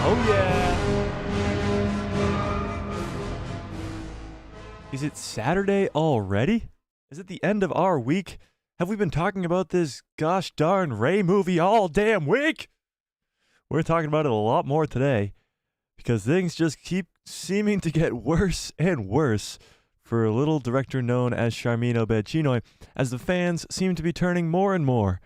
Oh yeah! Is it Saturday already? Is it the end of our week? Have we been talking about this gosh darn Ray movie all damn week? We're talking about it a lot more today because things just keep seeming to get worse and worse for a little director known as Charmin Obaid-Chinoy, as the fans seem to be turning more and more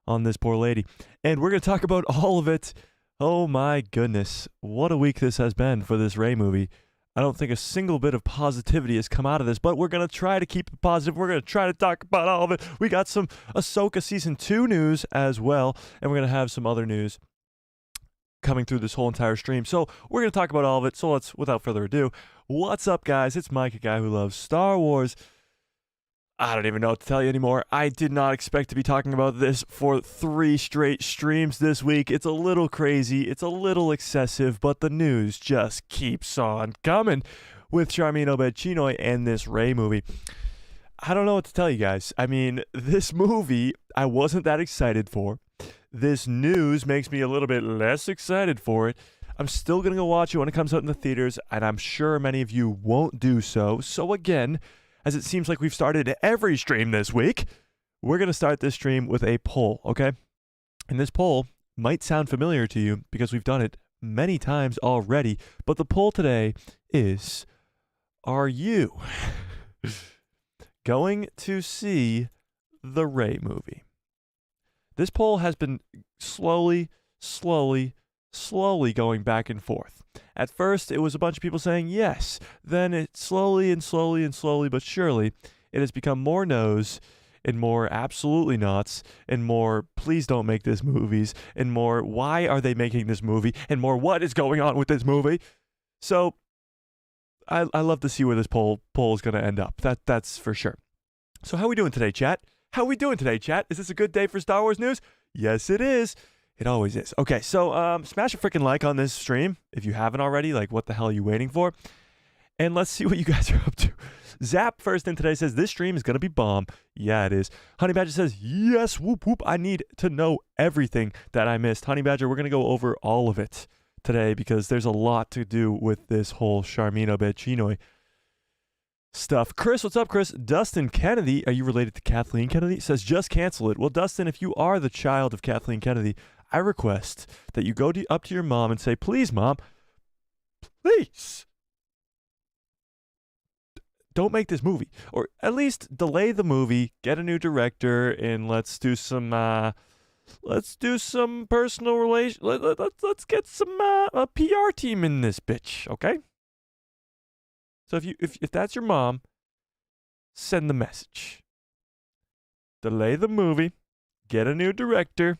on this poor lady. And we're going to talk about all of it. Oh my goodness, what a week this has been for this Ray movie. I don't think a single bit of positivity has come out of this, but we're going to try to keep it positive. We're going to try to talk about all of it. We got some Ahsoka Season 2 news as well, and we're going to have some other news coming through this whole entire stream. So we're going to talk about all of it. So let's, without further ado, what's up, guys? It's Mike, a guy who loves Star Wars. I don't even know what to tell you anymore. I did not expect to be talking about this for 3 straight streams this week. It's a little crazy. It's a little excessive, but the news just keeps on coming with Charmin Obaid-Chinoy and this Ray movie. I don't know what to tell you guys. I mean, this movie, I wasn't that excited for. This news makes me a little bit less excited for it. I'm still going to go watch it when it comes out in the theaters, and I'm sure many of you won't do so. So again, as it seems like we've started every stream this week, we're going to start this stream with a poll, okay? And this poll might sound familiar to you because we've done it many times already, but the poll today is, are you going to see the Ray movie? This poll has been slowly going back and forth. At first, it was a bunch of people saying yes. Then it slowly, but surely, it has become more no's and more absolutely nots and more please don't make this movies and more why are they making this movie and more what is going on with this movie. So I love to see where this poll is going to end up. That's for sure. So how are we doing today, chat? Is this a good day for Star Wars news? Yes, it is. It always is. Okay, so smash a freaking like on this stream if you haven't already. Like, what the hell are you waiting for? And let's see what you guys are up to. Zap first in today says, this stream is going to be bomb. Yeah, it is. Honey Badger says, yes, whoop, whoop. I need to know everything that I missed. Honey Badger, we're going to go over all of it today because there's a lot to do with this whole Charmin Obaid-Chinoy stuff. Chris, what's up, Chris? Dustin Kennedy, are you related to Kathleen Kennedy? Says, just cancel it. Well, Dustin, if you are the child of Kathleen Kennedy, I request that you go up to your mom and say, please, Mom, please, don't make this movie. Or at least delay the movie, get a new director, and let's do some personal relation. Let's get some a PR team in this bitch, okay? So if that's your mom, send the message. Delay the movie, get a new director,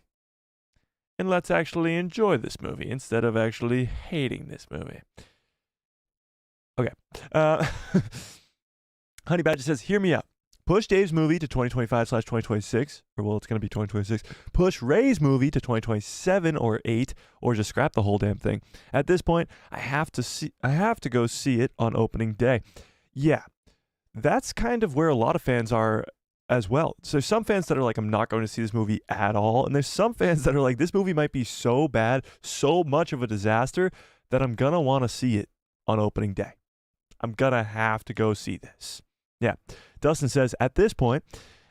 and let's actually enjoy this movie instead of actually hating this movie. Okay. Honey Badger says, hear me out. Push Dave's movie to 2025/2026, or well, it's going to be 2026. Push Ray's movie to 2027 or 8, or just scrap the whole damn thing. At this point, I have to go see it on opening day. Yeah, that's kind of where a lot of fans are as well. So there's some fans that are like, I'm not going to see this movie at all. And there's some fans that are like, this movie might be so bad, so much of a disaster, that I'm going to want to see it on opening day. I'm going to have to go see this. Yeah. Dustin says, at this point,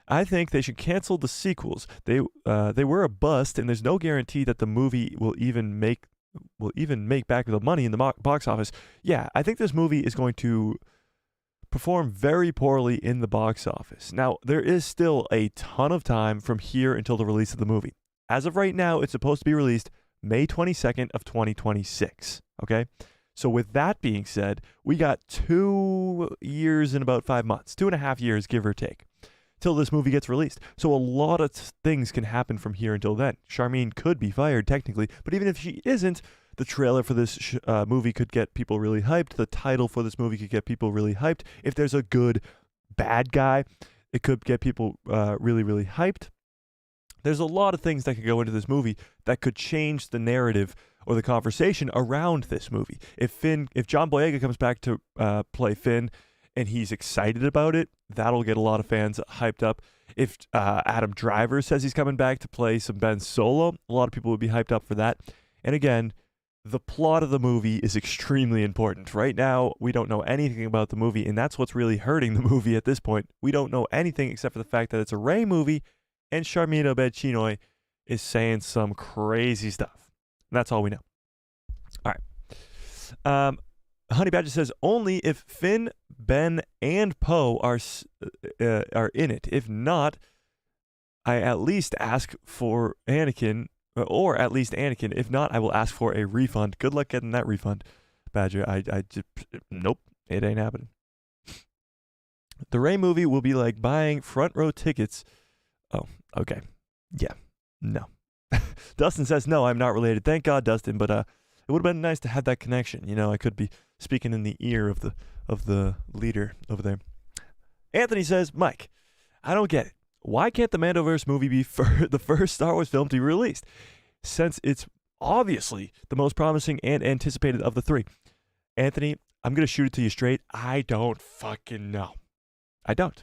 I think they should cancel the sequels. They were a bust, and there's no guarantee that the movie will even make back the money in the box office. Yeah, I think this movie is going to perform very poorly in the box office. Now, there is still a ton of time from here until the release of the movie. As of right now, it's supposed to be released May 22nd of 2026, okay? So with that being said, we got 2 years and about 5 months, 2.5 years, give or take, till this movie gets released. So a lot of things can happen from here until then. Charmin could be fired technically, but even if she isn't, the trailer for this movie could get people really hyped. The title for this movie could get people really hyped. If there's a good bad guy, it could get people really hyped. There's a lot of things that could go into this movie that could change the narrative or the conversation around this movie. If John Boyega comes back to play Finn and he's excited about it, that'll get a lot of fans hyped up. If Adam Driver says he's coming back to play some Ben Solo, a lot of people would be hyped up for that. And again, the plot of the movie is extremely important. Right now, we don't know anything about the movie, and that's what's really hurting the movie at this point. We don't know anything except for the fact that it's a Rey movie, and Sharmeen Obaid-Chinoy is saying some crazy stuff. And that's all we know. All right. Honey Badger says, only if Finn, Ben, and Poe are in it. If not, I at least ask for Anakin, or at least Anakin. If not, I will ask for a refund. Good luck getting that refund, Badger. Nope, it ain't happening. The Rey movie will be like buying front row tickets. Oh, okay. Yeah, no. Dustin says, no, I'm not related. Thank God, Dustin, but it would have been nice to have that connection. You know, I could be speaking in the ear of the leader over there. Anthony says, Mike, I don't get it. Why can't the Mandoverse movie be the first Star Wars film to be released, since it's obviously the most promising and anticipated of the three? Anthony, I'm going to shoot it to you straight. I don't fucking know. I don't.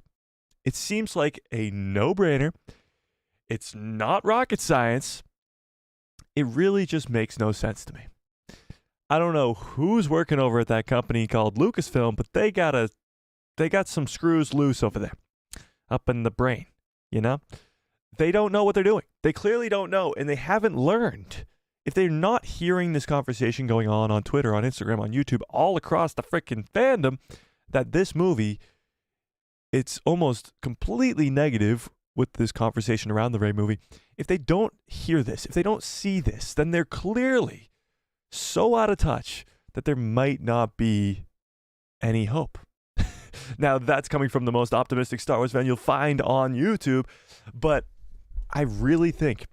It seems like a no-brainer. It's not rocket science. It really just makes no sense to me. I don't know who's working over at that company called Lucasfilm, but they got some screws loose over there, up in the brain. You know, they don't know what they're doing. They clearly don't know, and they haven't learned. If they're not hearing this conversation going on Twitter, on Instagram, on YouTube, all across the freaking fandom, that this movie, it's almost completely negative with this conversation around the Rey movie. If they don't hear this, if they don't see this, then they're clearly so out of touch that there might not be any hope. Now, that's coming from the most optimistic Star Wars fan you'll find on YouTube, but I really think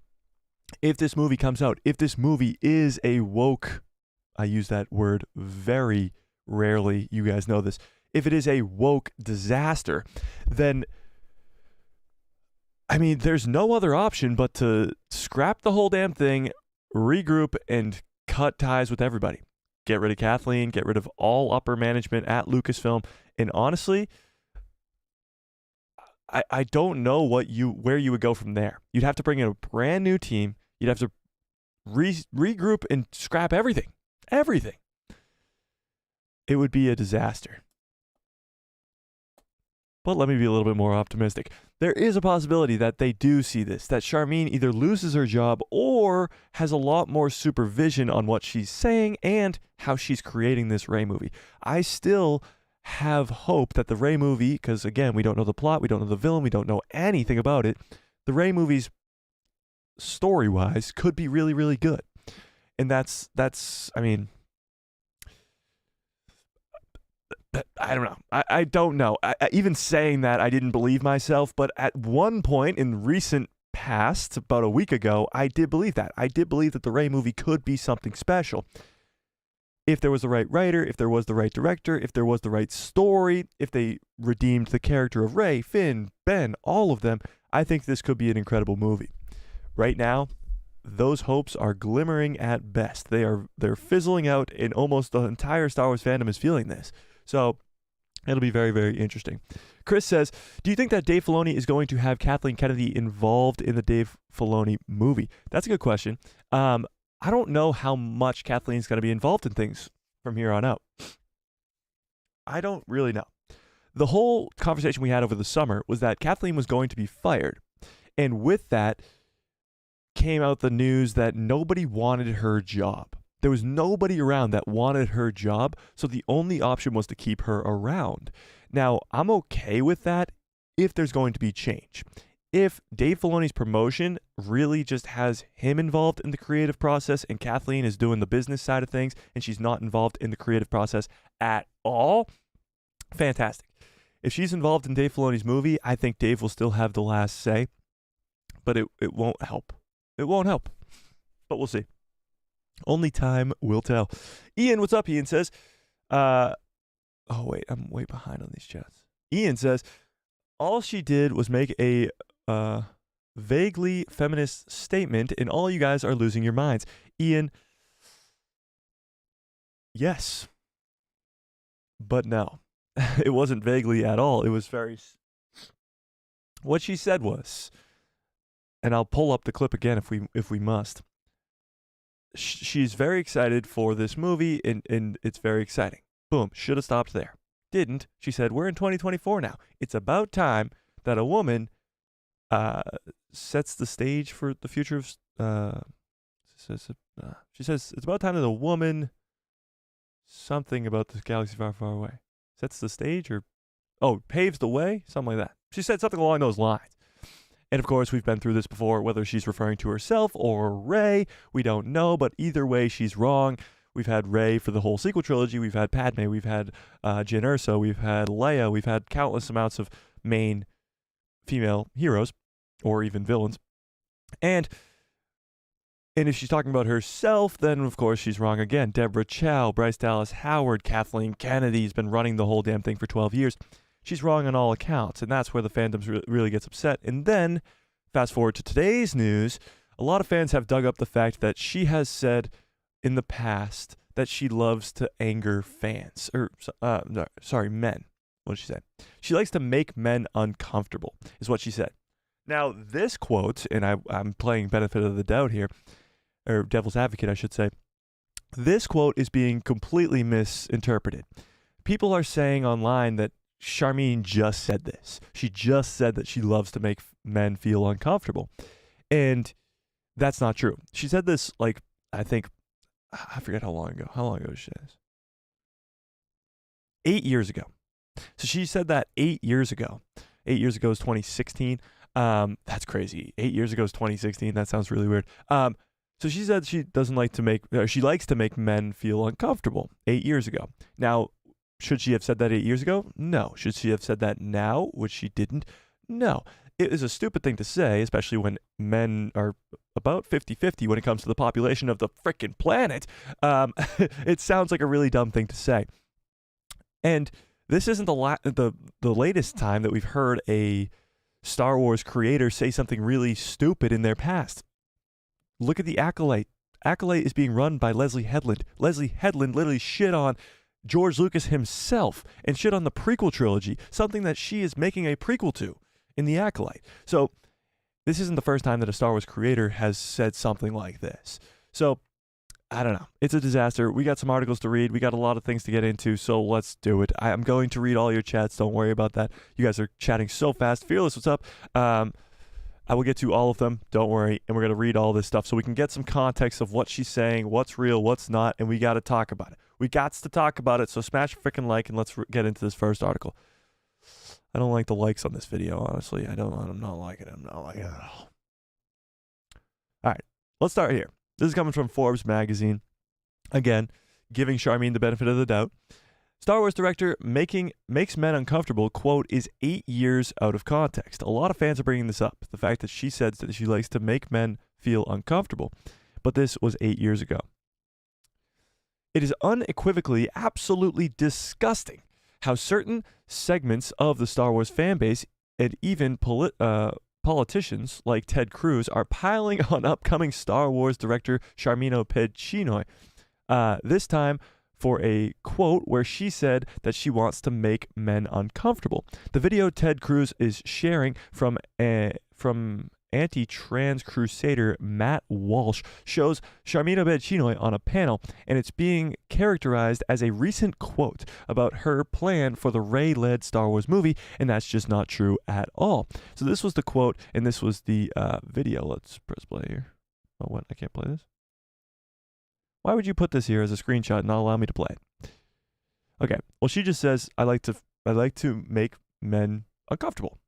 if this movie comes out, if this movie is a woke, I use that word very rarely, you guys know this, if it is a woke disaster, then, I mean, there's no other option but to scrap the whole damn thing, regroup, and cut ties with everybody. Get rid of Kathleen, get rid of all upper management at Lucasfilm. And honestly, I don't know where you would go from there. You'd have to bring in a brand new team. You'd have to regroup and scrap everything. Everything. It would be a disaster. But let me be a little bit more optimistic. There is a possibility that they do see this, that Sharmeen either loses her job or has a lot more supervision on what she's saying and how she's creating this Rey movie. I still have hope that the Rey movie, because again, we don't know the plot, we don't know the villain, we don't know anything about it. The Rey movie's story-wise could be really, really good. And that's I mean, I don't know. I don't know. Even saying that, I didn't believe myself, but at one point in recent past, about a week ago, I did believe that. I did believe that the Rey movie could be something special. If there was the right writer, if there was the right director, if there was the right story, if they redeemed the character of Rey, Finn, Ben, all of them, I think this could be an incredible movie. Right now, those hopes are glimmering at best. They're fizzling out, and almost the entire Star Wars fandom is feeling this. So it'll be very, very interesting. Chris says, do you think that Dave Filoni is going to have Kathleen Kennedy involved in the Dave Filoni movie? That's a good question. I don't know how much Kathleen's going to be involved in things from here on out. I don't really know. The whole conversation we had over the summer was that Kathleen was going to be fired. And with that came out the news that nobody wanted her job. There was nobody around that wanted her job, so the only option was to keep her around. Now, I'm okay with that if there's going to be change. If Dave Filoni's promotion really just has him involved in the creative process and Kathleen is doing the business side of things and she's not involved in the creative process at all, fantastic. If she's involved in Dave Filoni's movie, I think Dave will still have the last say, but it won't help. It won't help, but we'll see. Only time will tell. Ian, what's up? Ian says, oh wait, I'm way behind on these chats. Ian says, all she did was make a vaguely feminist statement and all you guys are losing your minds. Ian, yes, but no. It wasn't vaguely at all. It was very... What she said was, and I'll pull up the clip again if we must. she's very excited for this movie, and it's very exciting. Boom. Should have stopped there. Didn't. She said, we're in 2024 now. It's about time that a woman sets the stage for the future of... she says, it's about time that a woman... Something about this galaxy far, far away. Sets the stage or... Oh, paves the way? Something like that. She said something along those lines. And of course, we've been through this before, whether she's referring to herself or Rey, we don't know, but either way, she's wrong. We've had Rey for the whole sequel trilogy, we've had Padme, we've had Jyn Erso, we've had Leia, we've had countless amounts of main female heroes, or even villains. And if she's talking about herself, then of course she's wrong again. Deborah Chow, Bryce Dallas Howard, Kathleen Kennedy's been running the whole damn thing for 12 years. She's wrong on all accounts, and that's where the fandom really gets upset. And then, fast forward to today's news, a lot of fans have dug up the fact that she has said in the past that she loves to anger fans. Men. What did she say? She likes to make men uncomfortable, is what she said. Now, this quote, and I'm playing benefit of the doubt here, or devil's advocate, I should say, this quote is being completely misinterpreted. People are saying online that Charmin just said this. She just said that she loves to make men feel uncomfortable. And that's not true. She said this, like, I forget how long ago. How long ago did she say this? 8 years ago. So she said that 8 years ago. 8 years ago is 2016. That's crazy. 8 years ago is 2016. That sounds really weird. So she said she she likes to make men feel uncomfortable 8 years ago. Now, should she have said that 8 years ago? No. Should she have said that now, which she didn't? No. It is a stupid thing to say, especially when men are about 50-50 when it comes to the population of the frickin' planet. It sounds like a really dumb thing to say. And this isn't the latest time that we've heard a Star Wars creator say something really stupid in their past. Look at the Acolyte. Acolyte is being run by Leslie Headland. Leslie Headland literally shit on George Lucas himself and shit on the prequel trilogy, something that she is making a prequel to in The Acolyte. So this isn't the first time that a Star Wars creator has said something like this. So I don't know. It's a disaster. We got some articles to read. We got a lot of things to get into, so let's do it. I'm going to read all your chats. Don't worry about that. You guys are chatting so fast. Fearless, what's up? I will get to all of them. Don't worry. And we're going to read all this stuff so we can get some context of what she's saying, what's real, what's not, and we got to talk about it. We got to talk about it, so smash a freaking like and let's get into this first article. I don't like the likes on this video, honestly. I'm not liking it. I'm not liking it at all. All right. Let's start here. This is coming from Forbes magazine. Again, giving Charmin the benefit of the doubt. Star Wars director makes men uncomfortable, quote, is 8 years out of context. A lot of fans are bringing this up. The fact that she said that she likes to make men feel uncomfortable. But this was 8 years ago. It is unequivocally, absolutely disgusting how certain segments of the Star Wars fan base and even politicians like Ted Cruz are piling on upcoming Star Wars director Charmin obaid-chinoy. This time for a quote where she said that she wants to make men uncomfortable. The video Ted Cruz is sharing from anti-trans crusader Matt Walsh shows Charmin obaid-chinoy on a panel, and it's being characterized as a recent quote about her plan for the Rey-led Star Wars movie, and that's just not true at all. So this was the quote, and this was the video. Let's press play here. Oh, what? I can't play this? Why would you put this here as a screenshot and not allow me to play it? Okay. Well, she just says, I like to make men uncomfortable.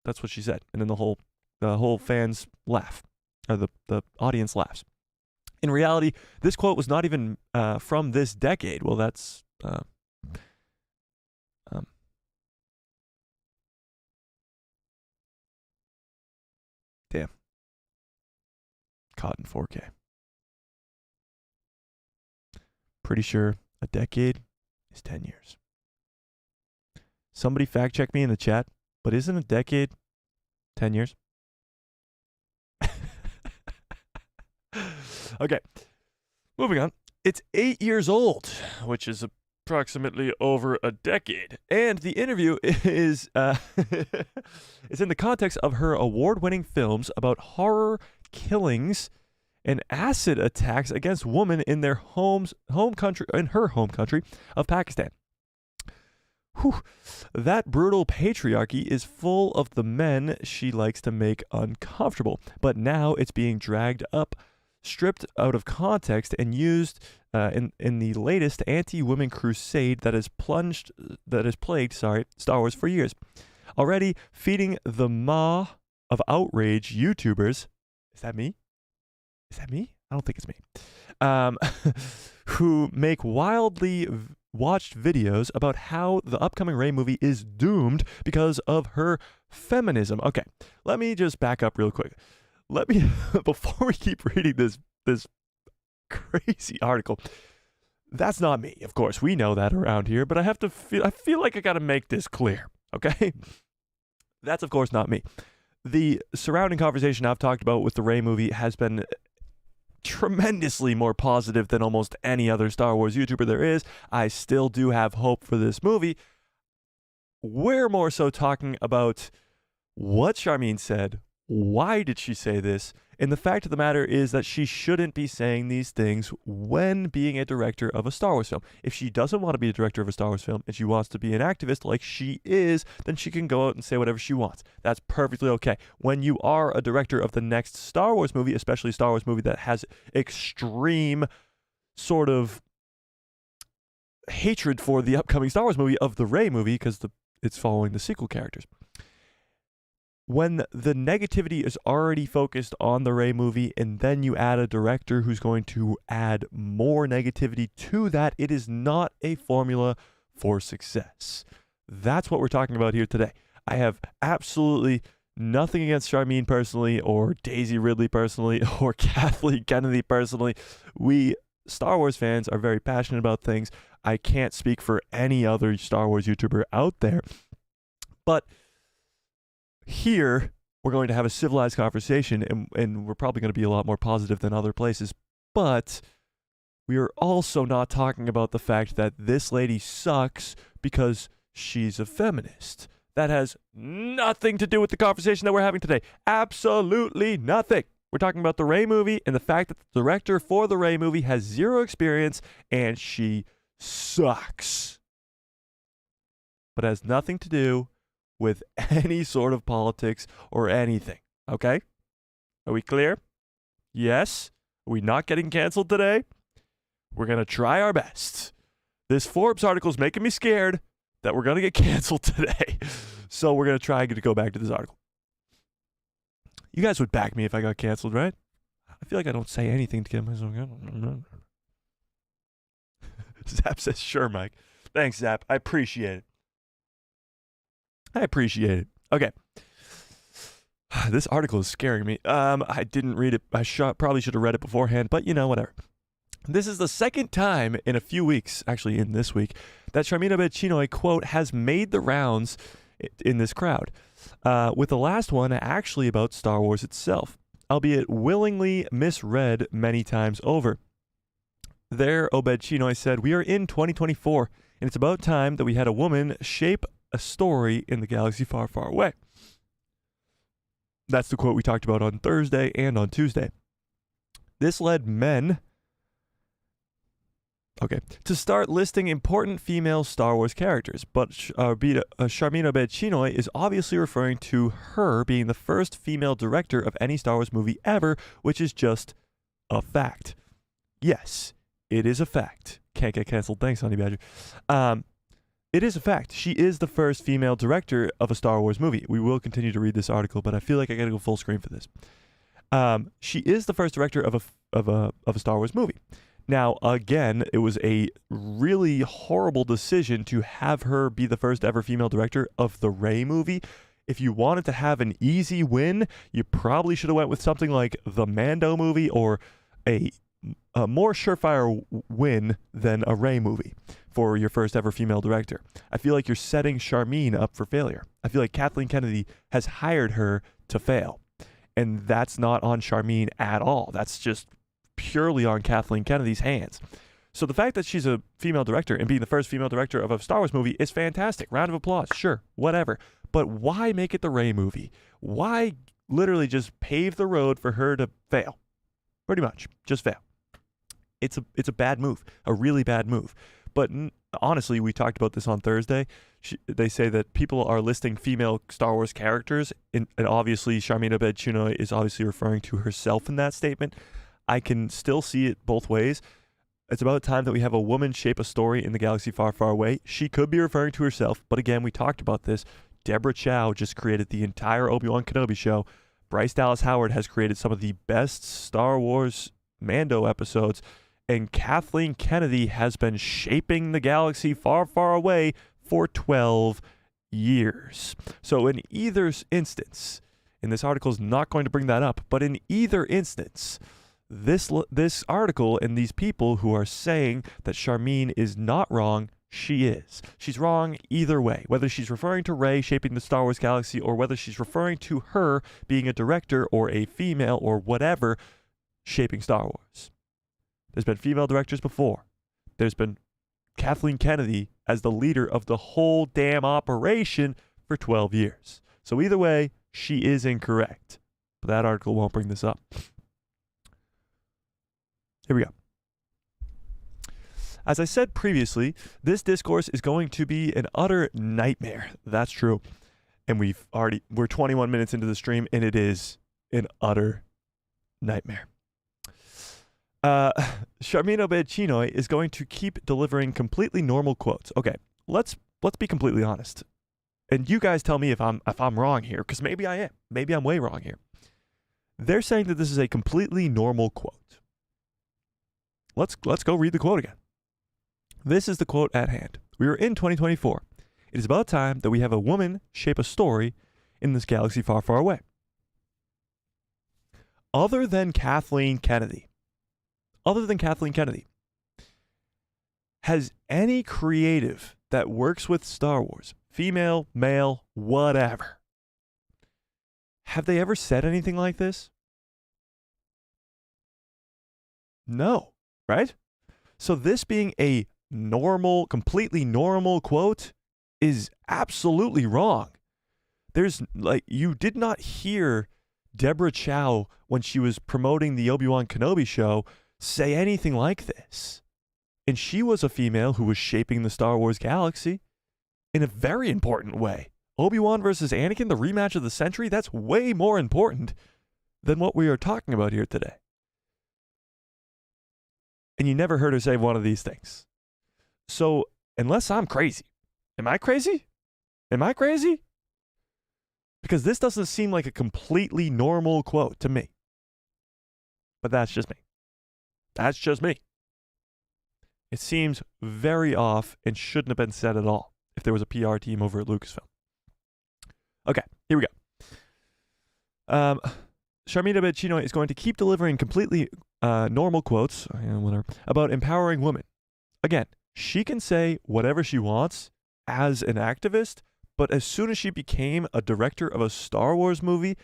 That's what she said. And then the whole fans laugh, or the audience laughs. In reality, this quote was not even from this decade. Well, that's damn. Caught in 4K. Pretty sure a decade is 10 years. Somebody fact check me in the chat, but isn't a decade 10 years? Okay, moving on. It's 8 years old, which is approximately over a decade. And the interview is it's in the context of her award-winning films about horror killings and acid attacks against women in their home country, in her home country of Pakistan. Whew. That brutal patriarchy is full of the men she likes to make uncomfortable, but now it's being dragged up, stripped out of context, and used in the latest anti-women crusade that has plagued Star Wars for years. Already feeding the maw of outrage YouTubers. Is that me? Is that me? I don't think it's me. Who make wildly watched videos about how the upcoming Rey movie is doomed because of her feminism. Okay, let me just back up real quick. Before we keep reading this crazy article, that's not me, of course. We know that around here, but I feel like I gotta make this clear, okay? That's, of course, not me. The surrounding conversation I've talked about with the Rey movie has been tremendously more positive than almost any other Star Wars YouTuber there is. I still do have hope for this movie. We're more so talking about what Charmin said, why did she say this, and the fact of the matter is that she shouldn't be saying these things when being a director of a Star Wars film. If she doesn't want to be a director of a Star Wars film and she wants to be an activist like she is, then she can go out and say whatever she wants. That's perfectly okay. When you are a director of the next Star Wars movie, especially a Star Wars movie that has extreme sort of hatred for the upcoming Star Wars movie of the Rey movie, because it's following the sequel characters. When the negativity is already focused on the Rey movie, and then you add a director who's going to add more negativity to that, it is not a formula for success. That's what we're talking about here today. I have absolutely nothing against Charmin personally, or Daisy Ridley personally, or Kathleen Kennedy personally. We Star Wars fans are very passionate about things. I can't speak for any other Star Wars YouTuber out there, but here, we're going to have a civilized conversation, and we're probably going to be a lot more positive than other places. But we are also not talking about the fact that this lady sucks because she's a feminist. That has nothing to do with the conversation that we're having today. Absolutely nothing. We're talking about the Rey movie and the fact that the director for the Rey movie has zero experience and she sucks. But it has nothing to do with any sort of politics or anything, okay? Are we clear? Yes? Are we not getting canceled today? We're going to try our best. This Forbes article is making me scared that we're going to get canceled today. So we're going to try to go back to this article. You guys would back me if I got canceled, right? I feel like I don't say anything to get myself canceled. Zap says, sure, Mike. Thanks, Zap. I appreciate it. Okay. This article is scaring me. I didn't read it. Probably should have read it beforehand, but whatever. This is the second time in a few weeks, actually in this week, that Charmin obaid-chinoy quote has made the rounds in this crowd. With the last one actually about Star Wars itself, albeit willingly misread many times over. There, obaid-chinoy said, "We are in 2024, and it's about time that we had a woman shape a story in the galaxy far, far away." That's the quote we talked about on Thursday and on Tuesday. This led men to start listing important female Star Wars characters, but Charmin obaid-chinoy is obviously referring to her being the first female director of any Star Wars movie ever, which is just a fact. Yes, it is a fact. Can't get canceled. Thanks, Honey Badger. It is a fact. She is the first female director of a Star Wars movie. We will continue to read this article, but I feel like I got to go full screen for this. She is the first director of a Star Wars movie. Now, again, it was a really horrible decision to have her be the first ever female director of the Rey movie. If you wanted to have an easy win, you probably should have went with something like the Mando movie, or a more surefire win than a Rey movie for your first ever female director. I feel like you're setting Charmin up for failure. I feel like Kathleen Kennedy has hired her to fail. And that's not on Charmin at all. That's just purely on Kathleen Kennedy's hands. So the fact that she's a female director and being the first female director of a Star Wars movie is fantastic. Round of applause. Sure, whatever. But why make it the Rey movie? Why literally just pave the road for her to fail? Pretty much. Just fail. It's a bad move, a really bad move. But honestly, we talked about this on Thursday. They say that people are listing female Star Wars characters, and obviously Charmin Obaid-Chinoy is obviously referring to herself in that statement. I can still see it both ways. It's about time that we have a woman shape a story in the galaxy far, far away. She could be referring to herself, but again, we talked about this. Deborah Chow just created the entire Obi-Wan Kenobi show. Bryce Dallas Howard has created some of the best Star Wars Mando episodes, and Kathleen Kennedy has been shaping the galaxy far, far away for 12 years. So in either instance, and this article is not going to bring that up, but in either instance, this article and these people who are saying that Charmin is not wrong, she is. She's wrong either way, whether she's referring to Rey shaping the Star Wars galaxy or whether she's referring to her being a director or a female or whatever shaping Star Wars. There's been female directors before. There's been Kathleen Kennedy as the leader of the whole damn operation for 12 years. So either way, she is incorrect. But that article won't bring this up. Here we go. As I said previously, this discourse is going to be an utter nightmare. That's true. And we're 21 minutes into the stream, and it is an utter nightmare. Charmin Obaid-Chinoy is going to keep delivering completely normal quotes. Okay, let's be completely honest. And you guys tell me if I'm wrong here, because maybe I am. Maybe I'm way wrong here. They're saying that this is a completely normal quote. Let's go read the quote again. This is the quote at hand. We are in 2024. It is about time that we have a woman shape a story in this galaxy far, far away. Other than Kathleen Kennedy, has any creative that works with Star Wars, female, male, whatever, have they ever said anything like this? No, right? So this being a normal, completely normal quote is absolutely wrong. You did not hear Deborah Chow when she was promoting the Obi-Wan Kenobi show say anything like this. And she was a female who was shaping the Star Wars galaxy in a very important way. Obi-Wan versus Anakin, the rematch of the century, that's way more important than what we are talking about here today. And you never heard her say one of these things. So, unless I'm crazy. Am I crazy? Because this doesn't seem like a completely normal quote to me. But that's just me. It seems very off and shouldn't have been said at all if there was a PR team over at Lucasfilm. Okay, here we go. Charmin Obaid-Chinoy is going to keep delivering completely normal quotes about empowering women. Again, she can say whatever she wants as an activist, but as soon as she became a director of a Star Wars movie,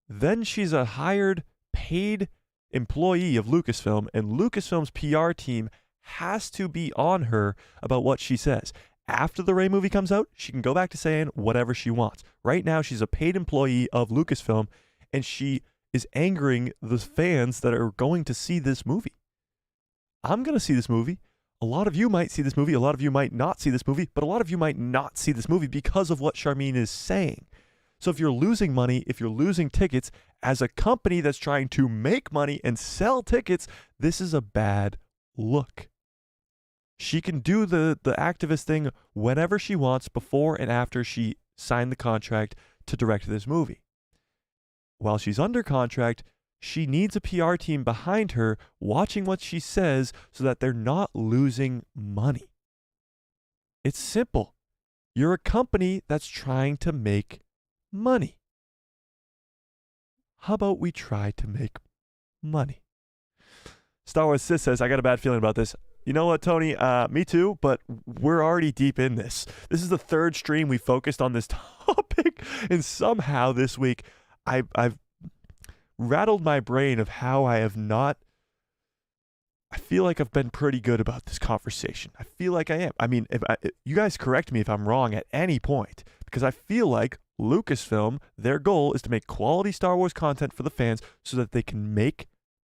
then she's a hired, paid employee of Lucasfilm, and Lucasfilm's PR team has to be on her about what she says. After the Rey movie comes out, she can go back to saying whatever she wants. Right now, she's a paid employee of Lucasfilm, and she is angering the fans that are going to see this movie. I'm going to see this movie. A lot of you might see this movie. A lot of you might not see this movie, but a lot of you might not see this movie because of what Charmin is saying. So if you're losing money, if you're losing tickets as a company that's trying to make money and sell tickets, this is a bad look. She can do the activist thing whenever she wants, before and after she signed the contract to direct this movie. While she's under contract, she needs a PR team behind her watching what she says so that they're not losing money. It's simple. You're a company that's trying to make money. How about we try to make money? Star Wars Sis says, I got a bad feeling about this. You know what, Tony? Me too, but we're already deep in this. This is the third stream we focused on this topic, and somehow this week I've rattled my brain of how I feel like I've been pretty good about this conversation. I feel like I am. I mean, you guys correct me if I'm wrong at any point, because I feel like Lucasfilm, their goal is to make quality Star Wars content for the fans so that they can make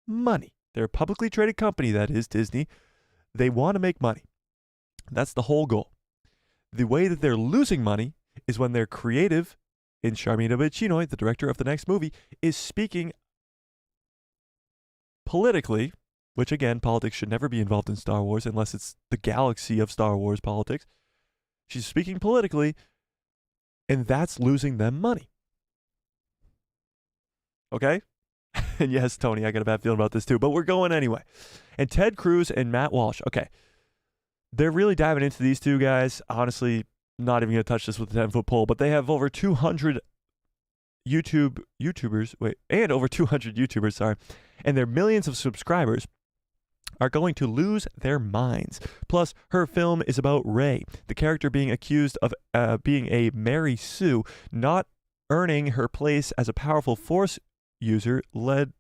money. They're a publicly traded company, that is Disney. They want to make money. That's the whole goal. The way that they're losing money is when their creative, in Charmin Obaid-Chinoy, the director of the next movie, is speaking politically, which again, politics should never be involved in Star Wars unless it's the galaxy of Star Wars politics. She's speaking politically, and that's losing them money. Okay? And yes, Tony, I got a bad feeling about this too, but we're going anyway. And Ted Cruz and Matt Walsh. Okay. They're really diving into these two guys. Honestly, not even going to touch this with a 10-foot pole, but they have over 200 YouTubers, and their millions of subscribers are going to lose their minds. Plus, her film is about Rey, the character being accused of being a Mary Sue, not earning her place as a powerful Force user lead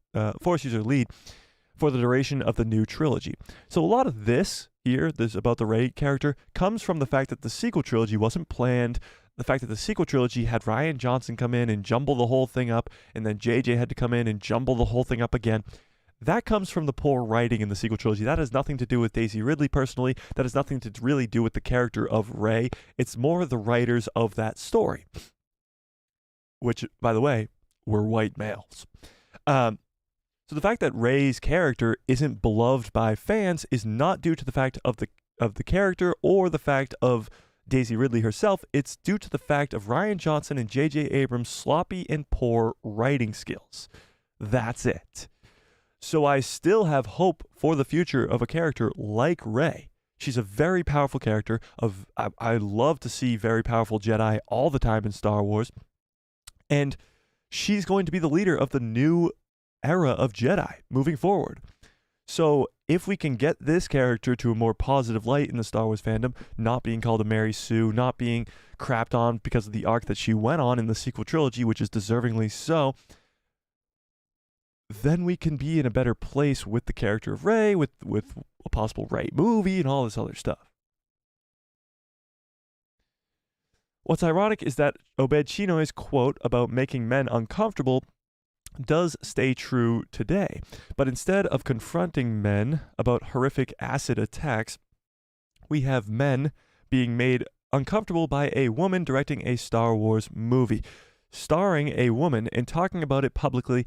for the duration of the new trilogy. So a lot of this about the Rey character, comes from the fact that the sequel trilogy wasn't planned. The fact that the sequel trilogy had Rian Johnson come in and jumble the whole thing up, and then JJ had to come in and jumble the whole thing up again. That comes from the poor writing in the sequel trilogy. That has nothing to do with Daisy Ridley personally. That has nothing to really do with the character of Rey. It's more the writers of that story, which, by the way, were white males. So the fact that Rey's character isn't beloved by fans is not due to the fact of the character or the fact of Daisy Ridley herself. It's due to the fact of Rian Johnson and J.J. Abrams' sloppy and poor writing skills. That's it. So I still have hope for the future of a character like Rey. She's a very powerful character. I love to see very powerful Jedi all the time in Star Wars. And she's going to be the leader of the new era of Jedi moving forward. So if we can get this character to a more positive light in the Star Wars fandom, not being called a Mary Sue, not being crapped on because of the arc that she went on in the sequel trilogy, which is deservingly so, then we can be in a better place with the character of Rey, with a possible Rey movie and all this other stuff. What's ironic is that Obaid-Chinoy's quote about making men uncomfortable does stay true today. But instead of confronting men about horrific acid attacks, we have men being made uncomfortable by a woman directing a Star Wars movie. Starring a woman and talking about it publicly,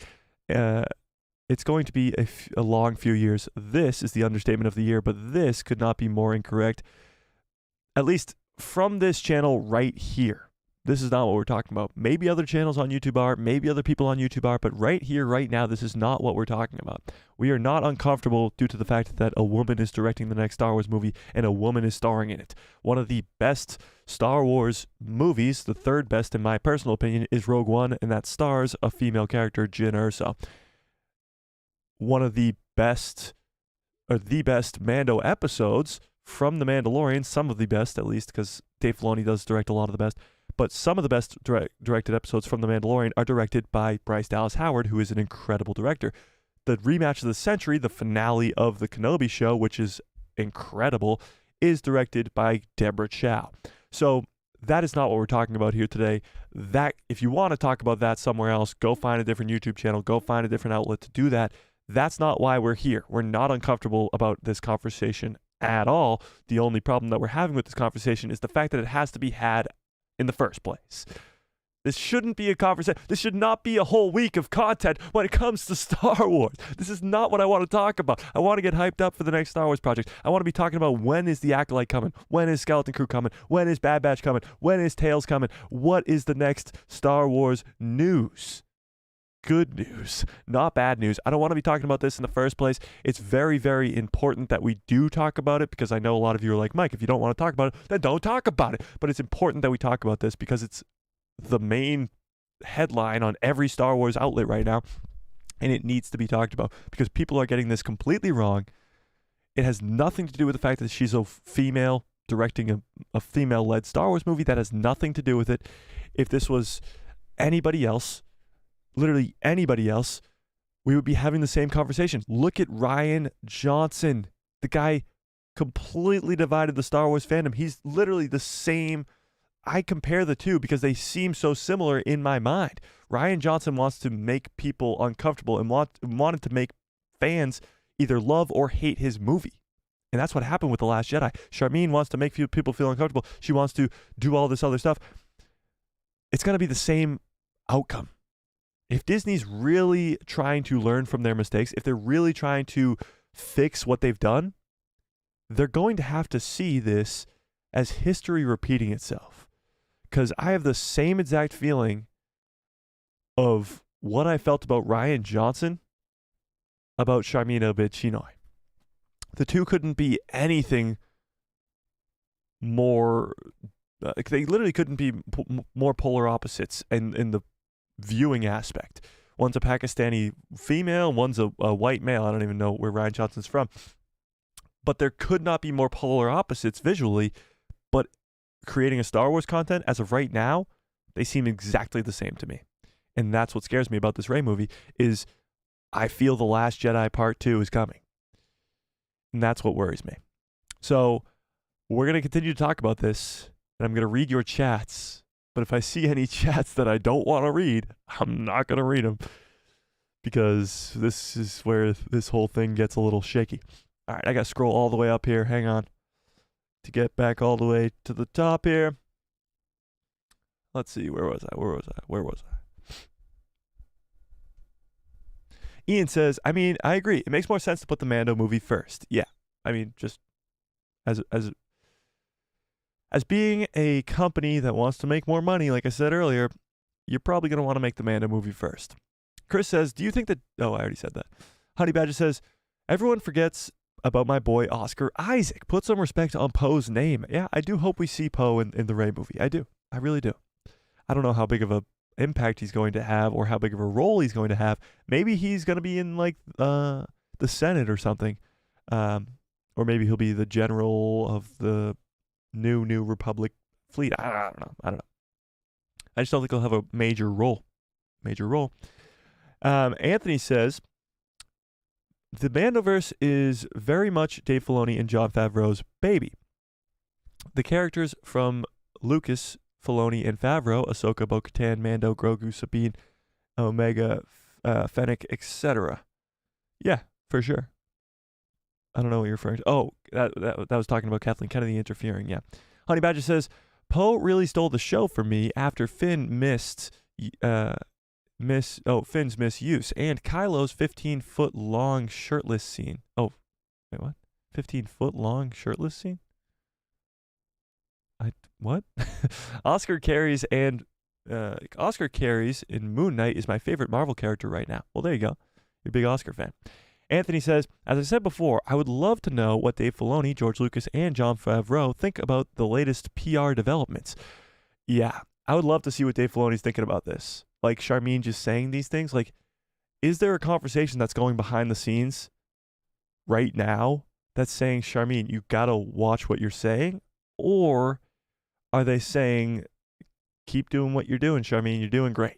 it's going to be a long few years. This is the understatement of the year, but this could not be more incorrect. At least from this channel right here. This is not what we're talking about. Maybe other channels on YouTube are, maybe other people on YouTube are, but right here, right now, this is not what we're talking about. We are not uncomfortable due to the fact that a woman is directing the next Star Wars movie and a woman is starring in it. One of the best Star Wars movies, the third best in my personal opinion, is Rogue One, and that stars a female character, Jyn Erso. One of the best Mando episodes from The Mandalorian, some of the best at least, because Dave Filoni does direct a lot of the best, but some of the best directed episodes from The Mandalorian are directed by Bryce Dallas Howard, who is an incredible director. The rematch of the century, the finale of the Kenobi show, which is incredible, is directed by Deborah Chow. So that is not what we're talking about here today. That, if you want to talk about that somewhere else, go find a different YouTube channel, go find a different outlet to do that. That's not why we're here. We're not uncomfortable about this conversation at all. The only problem that we're having with this conversation is the fact that it has to be had in the first place. This shouldn't be a conversation. This should not be a whole week of content when it comes to Star Wars. This is not what I want to talk about. I want to get hyped up for the next Star Wars project. I want to be talking about when is the Acolyte coming? When is Skeleton Crew coming? When is Bad Batch coming? When is Tales coming? What is the next Star Wars news? Good news, not bad news. I don't want to be talking about this in the first place. It's very, very important that we do talk about it, because I know a lot of you are like, Mike, if you don't want to talk about it, then don't talk about it. But it's important that we talk about this because it's the main headline on every Star Wars outlet right now, and it needs to be talked about because people are getting this completely wrong. It has nothing to do with the fact that she's a female directing a female-led Star Wars movie. That has nothing to do with it. If this was anybody else, literally anybody else, we would be having the same conversation. Look at Rian Johnson. The guy completely divided the Star Wars fandom. He's literally the same. I compare the two because they seem so similar in my mind. Rian Johnson wants to make people uncomfortable and wanted to make fans either love or hate his movie. And that's what happened with The Last Jedi. Charmin wants to make people feel uncomfortable. She wants to do all this other stuff. It's going to be the same outcome. If Disney's really trying to learn from their mistakes, if they're really trying to fix what they've done, they're going to have to see this as history repeating itself. Because I have the same exact feeling of what I felt about Rian Johnson about Charmin obaid-chinoy. The two couldn't be anything more. They literally couldn't be more polar opposites in the viewing aspect. One's a Pakistani female, one's a white male. I don't even know where Rian Johnson's from. But there could not be more polar opposites visually. But creating a Star Wars content, as of right now, they seem exactly the same to me. And that's what scares me about this Rey movie, is I feel The Last Jedi Part 2 is coming. And that's what worries me. So we're going to continue to talk about this, and I'm going to read your chats. But if I see any chats that I don't want to read, I'm not going to read them, because this is where this whole thing gets a little shaky. All right, I got to scroll all the way up here. Hang on. To get back all the way to the top here. Let's see. Where was I? Ian says, I mean, I agree. It makes more sense to put the Mando movie first. Yeah. I mean, just as being a company that wants to make more money, like I said earlier, you're probably going to want to make the Mando movie first. Chris says, do you think that... Oh, I already said that. Honey Badger says, everyone forgets about my boy Oscar Isaac. Put some respect on Poe's name. Yeah, I do hope we see Poe in the Rey movie. I do. I really do. I don't know how big of a impact he's going to have or how big of a role he's going to have. Maybe he's going to be in like the Senate or something, or maybe he'll be the general of the new Republic fleet. I don't know. I just don't think he'll have a major role. Anthony says the Mandoverse is very much Dave Filoni and Jon Favreau's baby. The characters from Lucas, Filoni, and Favreau, Ahsoka, Bo-Katan, Mando, Grogu, Sabine, Omega, Fennec, etc. Yeah, for sure. I don't know what you're referring to. Oh, that was talking about Kathleen Kennedy interfering. Yeah. Honey Badger says, Poe really stole the show for me after Finn's misuse and Kylo's 15-foot long shirtless scene. Oh, wait, what? 15-foot long shirtless scene? What? Oscar Carries in Moon Knight is my favorite Marvel character right now. Well, there you go. You're a big Oscar fan. Anthony says, as I said before, I would love to know what Dave Filoni, George Lucas, and Jon Favreau think about the latest PR developments. Yeah, I would love to see what Dave Filoni's thinking about this. Like Charmin just saying these things. Like, is there a conversation that's going behind the scenes right now that's saying, Charmin, you gotta watch what you're saying? Or are they saying, keep doing what you're doing, Charmin, you're doing great?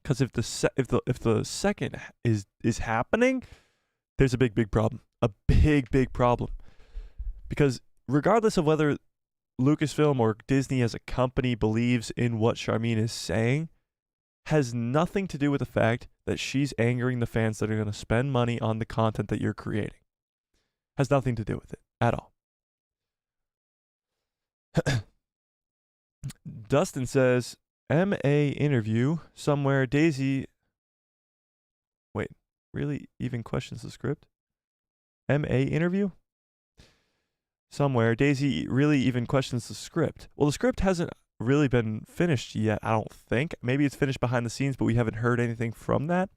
Because if the second is happening, there's a big problem. A big problem. Because regardless of whether Lucasfilm or Disney as a company believes in what Charmin is saying, has nothing to do with the fact that she's angering the fans that are going to spend money on the content that you're creating. Has nothing to do with it at all. Dustin says, MA interview somewhere Daisy... Wait, really even questions the script? MA interview? Somewhere Daisy really even questions the script. Well, the script hasn't really been finished yet, I don't think. Maybe it's finished behind the scenes, but we haven't heard anything from that.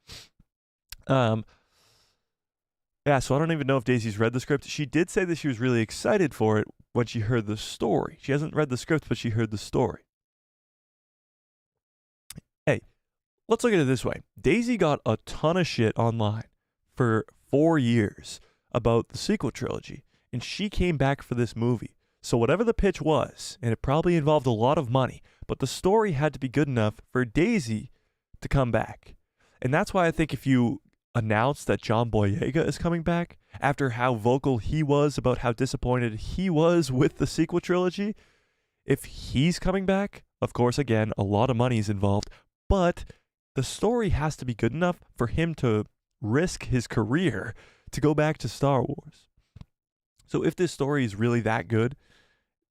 Yeah, so I don't even know if Daisy's read the script. She did say that she was really excited for it when she heard the story. She hasn't read the script, but she heard the story. Hey, let's look at it this way. Daisy got a ton of shit online for 4 years about the sequel trilogy, and she came back for this movie. So whatever the pitch was, and it probably involved a lot of money, but the story had to be good enough for Daisy to come back. And that's why I think if you announce that John Boyega is coming back, after how vocal he was about how disappointed he was with the sequel trilogy, if he's coming back, of course, again, a lot of money is involved, but the story has to be good enough for him to risk his career to go back to Star Wars. So if this story is really that good,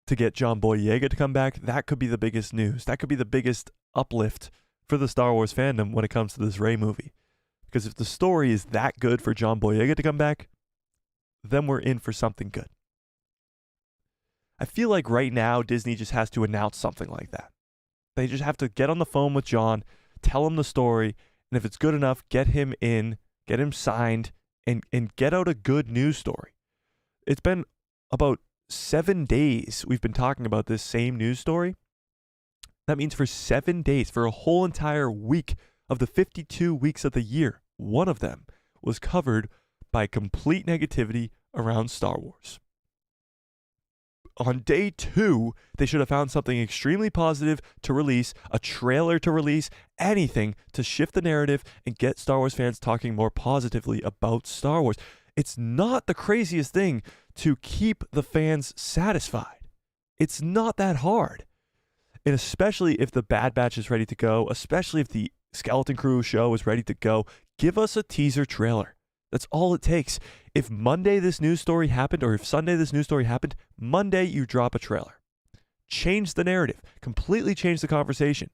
to get John Boyega to come back, that could be the biggest news. That could be the biggest uplift for the Star Wars fandom when it comes to this Rey movie. Because if the story is that good for John Boyega to come back, then we're in for something good. I feel like right now Disney just has to announce something like that. They just have to get on the phone with John, tell him the story, and if it's good enough, get him in, get him signed, and get out a good news story. It's been about 7 days we've been talking about this same news story. That means for 7 days, for a whole entire week of the 52 weeks of the year, one of them was covered by complete negativity around Star Wars. On day 2, they should have found something extremely positive to release, a trailer to release, anything to shift the narrative and get Star Wars fans talking more positively about Star Wars. It's not the craziest thing to keep the fans satisfied. It's not that hard. And especially if the Bad Batch is ready to go, especially if the Skeleton Crew show is ready to go, give us a teaser trailer. That's all it takes. If Monday this news story happened, or if Sunday this news story happened, Monday you drop a trailer. Change the narrative. Completely change the conversation.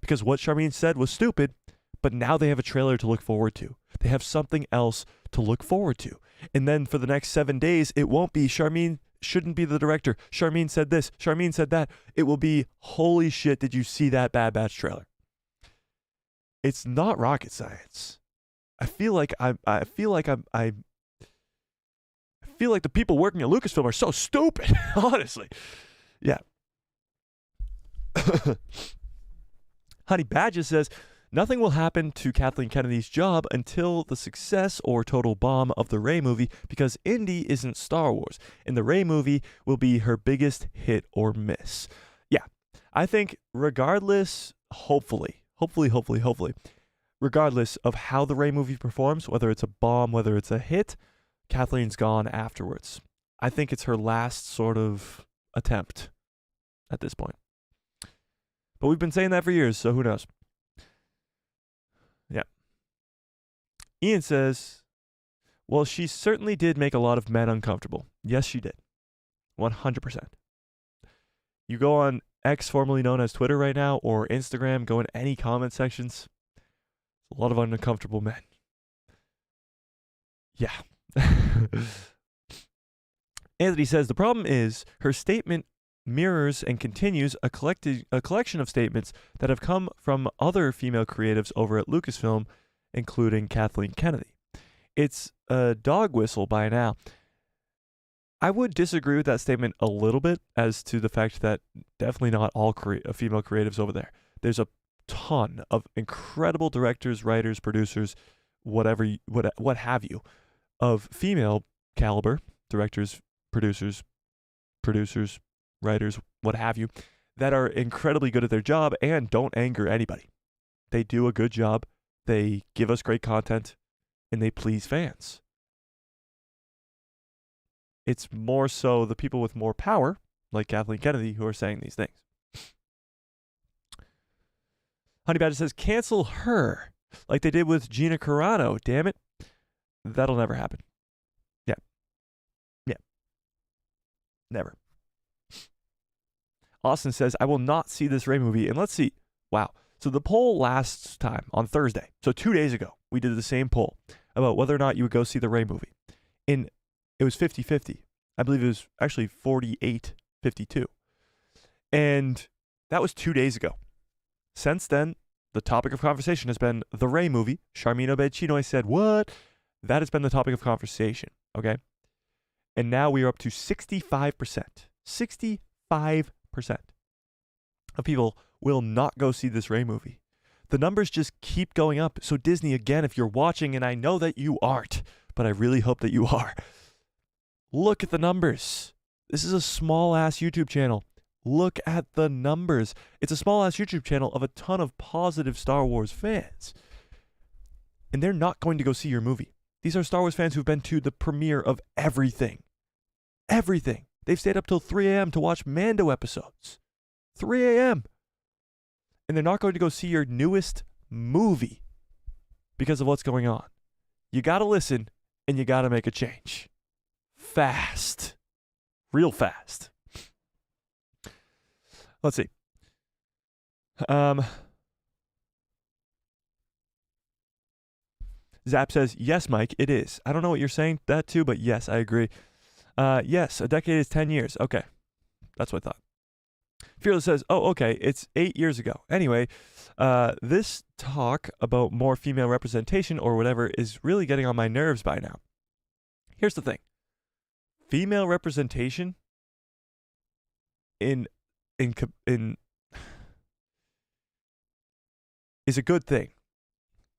Because what Charmin said was stupid, but now they have a trailer to look forward to. They have something else to look forward to. And then for the next 7 days, it won't be Charmin shouldn't be the director. Charmin said this. Charmin said that. It will be, holy shit, did you see that Bad Batch trailer? It's not rocket science. I feel like the people working at Lucasfilm are so stupid, honestly. Yeah. Honey Badger says, nothing will happen to Kathleen Kennedy's job until the success or total bomb of the Rey movie, because Indy isn't Star Wars, and the Rey movie will be her biggest hit or miss. Yeah, I think regardless, hopefully, regardless of how the Rey movie performs, whether it's a bomb, whether it's a hit, Kathleen's gone afterwards. I think it's her last sort of attempt at this point. But we've been saying that for years, so who knows? Yeah. Ian says, well, she certainly did make a lot of men uncomfortable. Yes, she did. 100%. You go on X, formerly known as Twitter right now, or Instagram, go in any comment sections. A lot of uncomfortable men. Yeah. Anthony says, the problem is her statement mirrors and continues a collection of statements that have come from other female creatives over at Lucasfilm, including Kathleen Kennedy. It's a dog whistle by now. I would disagree with that statement a little bit as to the fact that definitely not all female creatives over there. There's a ton of incredible directors, writers, producers, what have you, of female caliber directors, producers, writers, what have you, that are incredibly good at their job and don't anger anybody. They do a good job, they give us great content, and they please fans. It's more so the people with more power, like Kathleen Kennedy, who are saying these things. Honey Badger says, cancel her, like they did with Gina Carano. Damn it. That'll never happen. Yeah. Never. Austin says, I will not see this Rey movie. And let's see. Wow. So the poll last time on Thursday, so 2 days ago, we did the same poll about whether or not you would go see the Rey movie. And it was 50-50. I believe it was actually 48-52. And that was 2 days ago. Since then, the topic of conversation has been the Rey movie. Charmin obaid-chinoy said, what? That has been the topic of conversation, okay? And now we are up to 65%. 65% of people will not go see this Rey movie. The numbers just keep going up. So Disney, again, if you're watching, and I know that you aren't, but I really hope that you are, look at the numbers. This is a small-ass YouTube channel. Look at the numbers. It's a small-ass YouTube channel of a ton of positive Star Wars fans. And they're not going to go see your movie. These are Star Wars fans who've been to the premiere of everything. Everything. They've stayed up till 3 a.m. to watch Mando episodes. 3 a.m. And they're not going to go see your newest movie because of what's going on. You got to listen and you got to make a change. Fast. Real fast. Let's see. Zap says, yes, Mike, it is. I don't know what you're saying that to, but yes, I agree. Yes, a decade is 10 years. Okay. That's what I thought. Fearless says, oh, okay, it's 8 years ago. Anyway, this talk about more female representation or whatever is really getting on my nerves by now. Here's the thing. Female representation in is a good thing.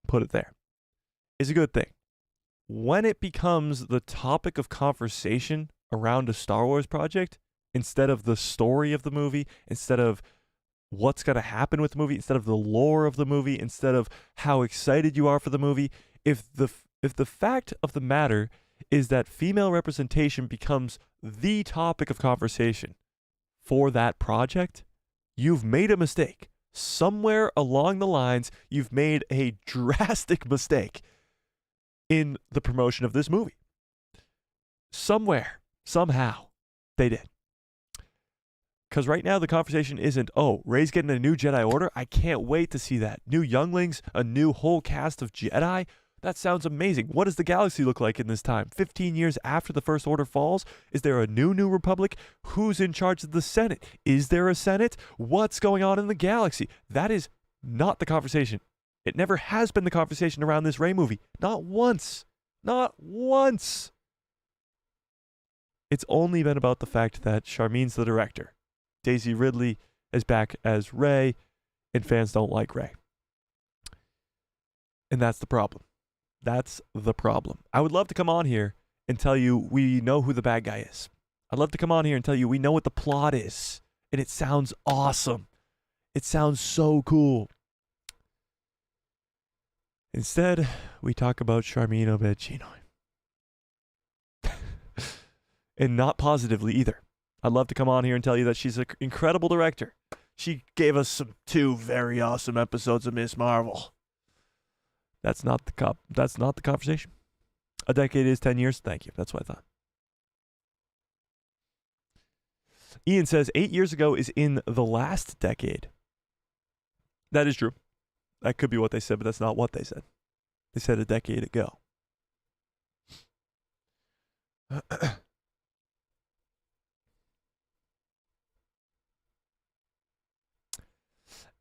Put it there. Is a good thing. When it becomes the topic of conversation around a Star Wars project, instead of the story of the movie, instead of what's going to happen with the movie, instead of the lore of the movie, instead of how excited you are for the movie, if the fact of the matter is that female representation becomes the topic of conversation for that project, you've made a mistake. Somewhere along the lines, you've made a drastic mistake in the promotion of this movie. Somewhere, somehow, they did. Because right now the conversation isn't, oh, Rey's getting a new Jedi Order. I can't wait to see that. New younglings, a new whole cast of Jedi. That sounds amazing. What does the galaxy look like in this time? 15 years after the First Order falls? Is there a new Republic? Who's in charge of the Senate? Is there a Senate? What's going on in the galaxy? That is not the conversation. It never has been the conversation around this Rey movie. Not once. Not once. It's only been about the fact that Charmine's the director. Daisy Ridley is back as Rey, and fans don't like Rey. And that's the problem. That's the problem. I would love to come on here and tell you we know who the bad guy is. I'd love to come on here and tell you we know what the plot is. And it sounds awesome. It sounds so cool. Instead, we talk about Charmine obaid-chinoy. And not positively either. I'd love to come on here and tell you that she's an incredible director. She gave us two very awesome episodes of Miss Marvel. That's not the conversation. A decade is 10 years. Thank you. That's what I thought. Ian says 8 years ago is in the last decade. That is true. That could be what they said, but that's not what they said. They said a decade ago.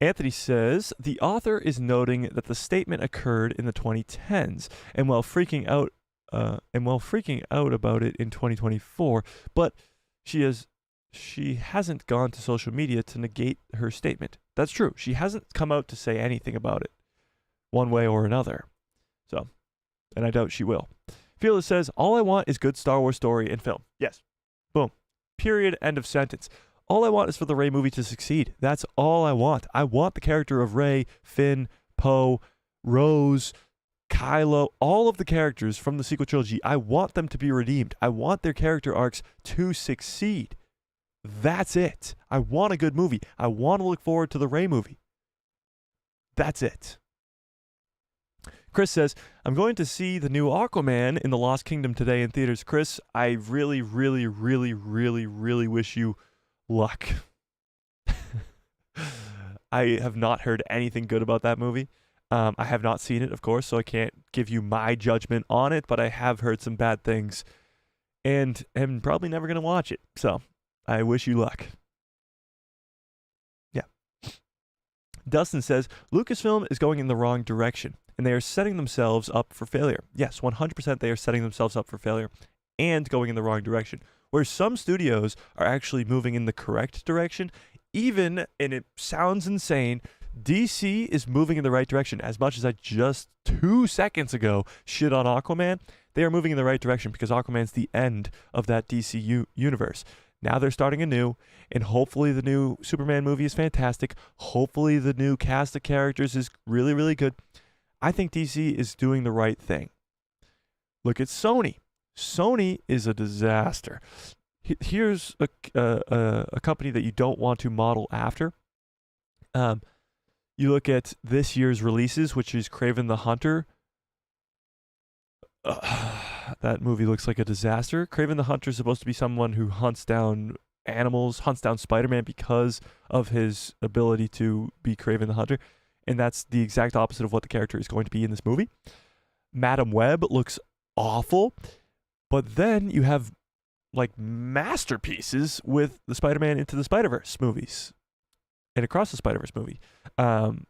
Anthony says, the author is noting that the statement occurred in the 2010s, and while freaking out about it in 2024, but she hasn't gone to social media to negate her statement. That's true. She hasn't come out to say anything about it, one way or another. So, and I doubt she will. Fearless says, all I want is good Star Wars story and film. Yes. Boom. Period. End of sentence. All I want is for the Rey movie to succeed. That's all I want. I want the character of Rey, Finn, Poe, Rose, Kylo, all of the characters from the sequel trilogy. I want them to be redeemed. I want their character arcs to succeed. That's it. I want a good movie. I want to look forward to the Rey movie. That's it. Chris says, I'm going to see the new Aquaman in the Lost Kingdom today in theaters. Chris, I really, really, really, really, really wish you luck. I have not heard anything good about that movie. I have not seen it, of course, so I can't give you my judgment on it, but I have heard some bad things and am probably never going to watch it. So I wish you luck. Yeah. Dustin says, Lucasfilm is going in the wrong direction, and they are setting themselves up for failure. Yes, 100% they are setting themselves up for failure and going in the wrong direction. Where some studios are actually moving in the correct direction, even, and it sounds insane, DC is moving in the right direction. As much as I just 2 seconds ago shit on Aquaman, they are moving in the right direction because Aquaman's the end of that DC universe. Now they're starting anew, and hopefully the new Superman movie is fantastic. Hopefully the new cast of characters is really, really good. I think DC is doing the right thing. Look at Sony. Sony is a disaster. Here's a company that you don't want to model after. You look at this year's releases, which is Kraven the Hunter. that movie looks like a disaster. Kraven the Hunter is supposed to be someone who hunts down animals, hunts down Spider-Man because of his ability to be Kraven the Hunter. And that's the exact opposite of what the character is going to be in this movie. Madam Web looks awful. But then you have like masterpieces with the Spider-Man Into the Spider-Verse movies and Across the Spider-Verse movie.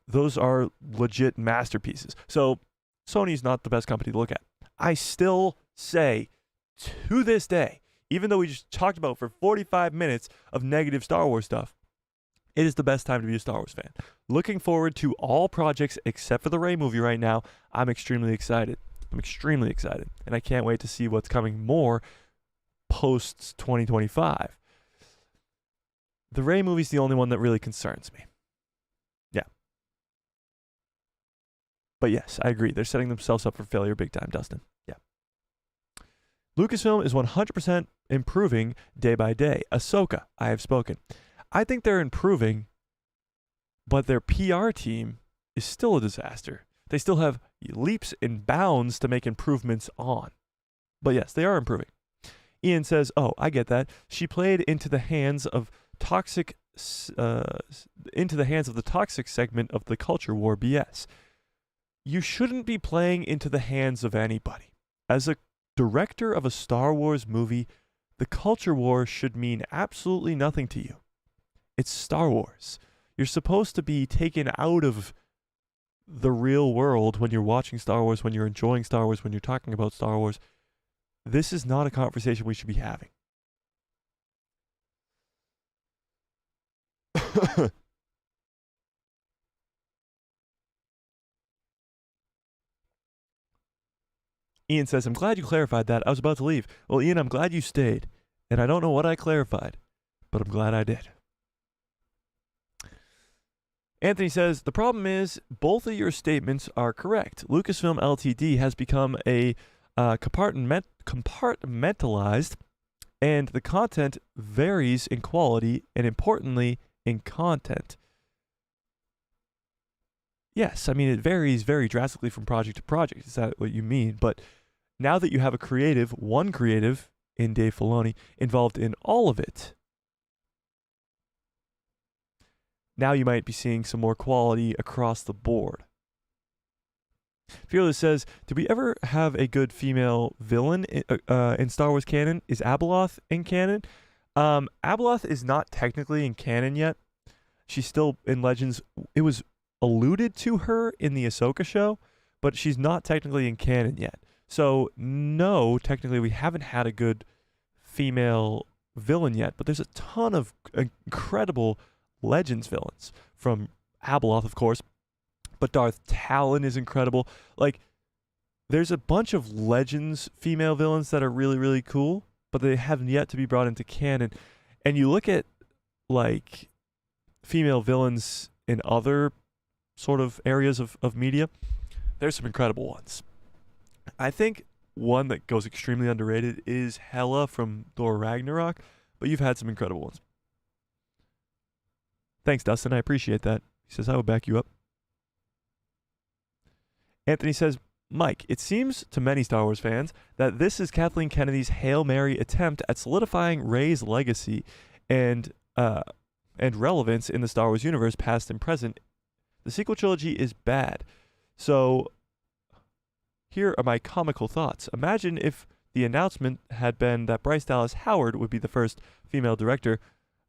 Those are legit masterpieces. So Sony's not the best company to look at. I still say to this day, even though we just talked about for 45 minutes of negative Star Wars stuff, it is the best time to be a Star Wars fan. Looking forward to all projects except for the Rey movie right now. I'm extremely excited. And I can't wait to see what's coming more post 2025. The Rey movie's the only one that really concerns me. Yeah. But yes, I agree. They're setting themselves up for failure big time, Dustin. Yeah. Lucasfilm is 100% improving day by day. Ahsoka, I have spoken. I think they're improving, but their PR team is still a disaster. They still have leaps and bounds to make improvements on. But yes, they are improving. Ian says, oh, I get that. She played into the hands of the toxic segment of the culture war BS. You shouldn't be playing into the hands of anybody. As a director of a Star Wars movie, the culture war should mean absolutely nothing to you. It's Star Wars. You're supposed to be taken out of the real world when you're watching Star Wars, when you're enjoying Star Wars, when you're talking about Star Wars. This is not a conversation we should be having. Ian says, I'm glad you clarified that. I was about to leave. Well, Ian, I'm glad you stayed. And I don't know what I clarified, but I'm glad I did. Anthony says, the problem is both of your statements are correct. Lucasfilm Ltd. has become a compartmentalized, and the content varies in quality and, importantly, in content. Yes, I mean, it varies very drastically from project to project. Is that what you mean? But now that you have one creative in Dave Filoni, involved in all of it, now you might be seeing some more quality across the board. Fearless says, did we ever have a good female villain in Star Wars canon? Is Abeloth in canon? Abeloth is not technically in canon yet. She's still in Legends. It was alluded to her in the Ahsoka show, but she's not technically in canon yet. So, no, technically we haven't had a good female villain yet, but there's a ton of incredible Legends villains, from Abeloth, of course, but Darth Talon is incredible. Like, there's a bunch of Legends female villains that are really, really cool, but they haven't yet to be brought into canon. And you look at, like, female villains in other sort of areas of media, there's some incredible ones. I think one that goes extremely underrated is Hela from Thor Ragnarok, but you've had some incredible ones. Thanks, Dustin. I appreciate that. He says, I would back you up. Anthony says, Mike, it seems to many Star Wars fans that this is Kathleen Kennedy's Hail Mary attempt at solidifying Rey's legacy and relevance in the Star Wars universe, past and present. The sequel trilogy is bad. So, here are my comical thoughts. Imagine if the announcement had been that Bryce Dallas Howard would be the first female director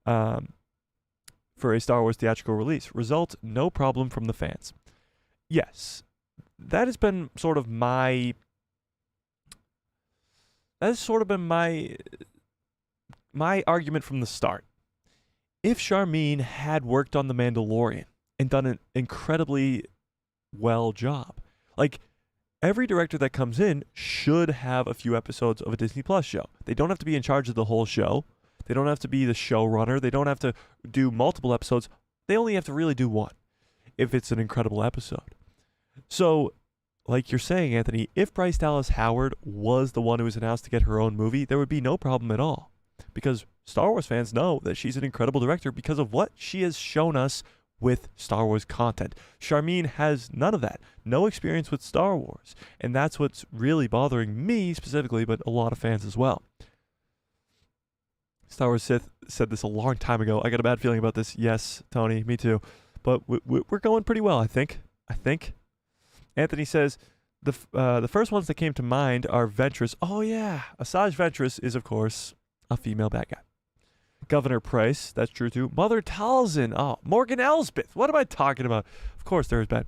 for a Star Wars theatrical release. Result, no problem from the fans. Yes, that has been sort of my... That has sort of been my argument from the start. If Charmin had worked on The Mandalorian and done an incredibly well job, like, every director that comes in should have a few episodes of a Disney Plus show. They don't have to be in charge of the whole show. They don't have to be the showrunner. They don't have to do multiple episodes. They only have to really do one if it's an incredible episode. So, like you're saying, Anthony, if Bryce Dallas Howard was the one who was announced to get her own movie, there would be no problem at all. Because Star Wars fans know that she's an incredible director because of what she has shown us with Star Wars content. Charmine has none of that. No experience with Star Wars. And that's what's really bothering me specifically, but a lot of fans as well. Star Wars Sith said this a long time ago. I got a bad feeling about this. Yes, Tony, me too. But we're going pretty well, I think. Anthony says, the first ones that came to mind are Ventress. Oh, yeah. Asajj Ventress is, of course, a female bad guy. Governor Price, that's true too. Mother Talzin. Oh, Morgan Elsbeth. What am I talking about? Of course, there is bad.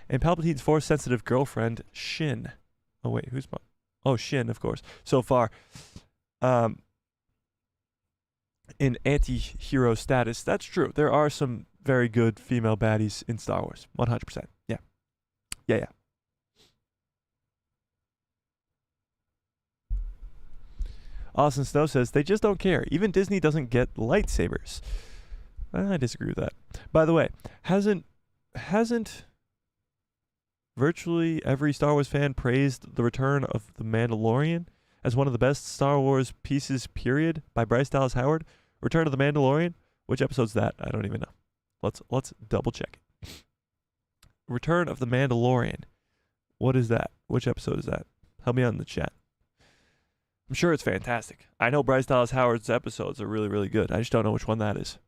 And Palpatine's Force-sensitive girlfriend, Shin. Oh, wait, who's... Oh, Shin, of course. So far, in anti-hero status, that's true. There are some very good female baddies in Star Wars. 100%. Yeah. Yeah. Austin Snow says, they just don't care. Even Disney doesn't get lightsabers. I disagree with that. By the way, hasn't virtually every Star Wars fan praised the return of The Mandalorian as one of the best Star Wars pieces, period, by Bryce Dallas Howard? Return of the Mandalorian? Which episode's that? I don't even know. Let's double check it. Return of the Mandalorian. What is that? Which episode is that? Help me out in the chat. I'm sure it's fantastic. I know Bryce Dallas Howard's episodes are really, really good. I just don't know which one that is.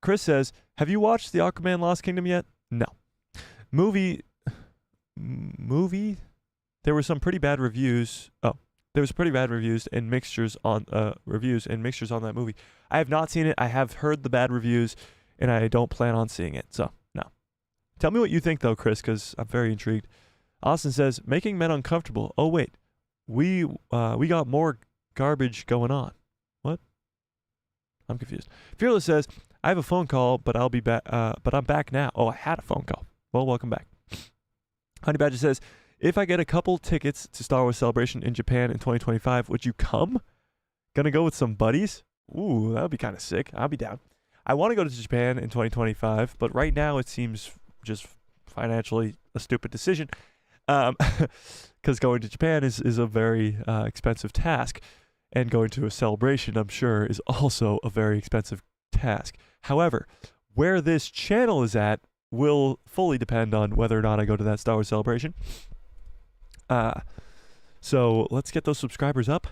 Chris says, have you watched The Aquaman Lost Kingdom yet? No. Movie? There were some pretty bad reviews. Oh, there was pretty bad reviews and mixtures on that movie. I have not seen it. I have heard the bad reviews, and I don't plan on seeing it. So, no. Tell me what you think, though, Chris, because I'm very intrigued. Austin says, making men uncomfortable. Oh, wait. We got more garbage going on. What? I'm confused. Fearless says, I have a phone call, but I'll be back. But I'm back now. Oh, I had a phone call. Well, welcome back. Honey Badger says, if I get a couple tickets to Star Wars Celebration in Japan in 2025, would you come? Gonna go with some buddies? Ooh, that would be kind of sick. I'll be down. I want to go to Japan in 2025, but right now it seems just financially a stupid decision. Because going to Japan is a very expensive task, and going to a celebration, I'm sure, is also a very expensive task. However, where this channel is at will fully depend on whether or not I go to that Star Wars Celebration. So let's get those subscribers up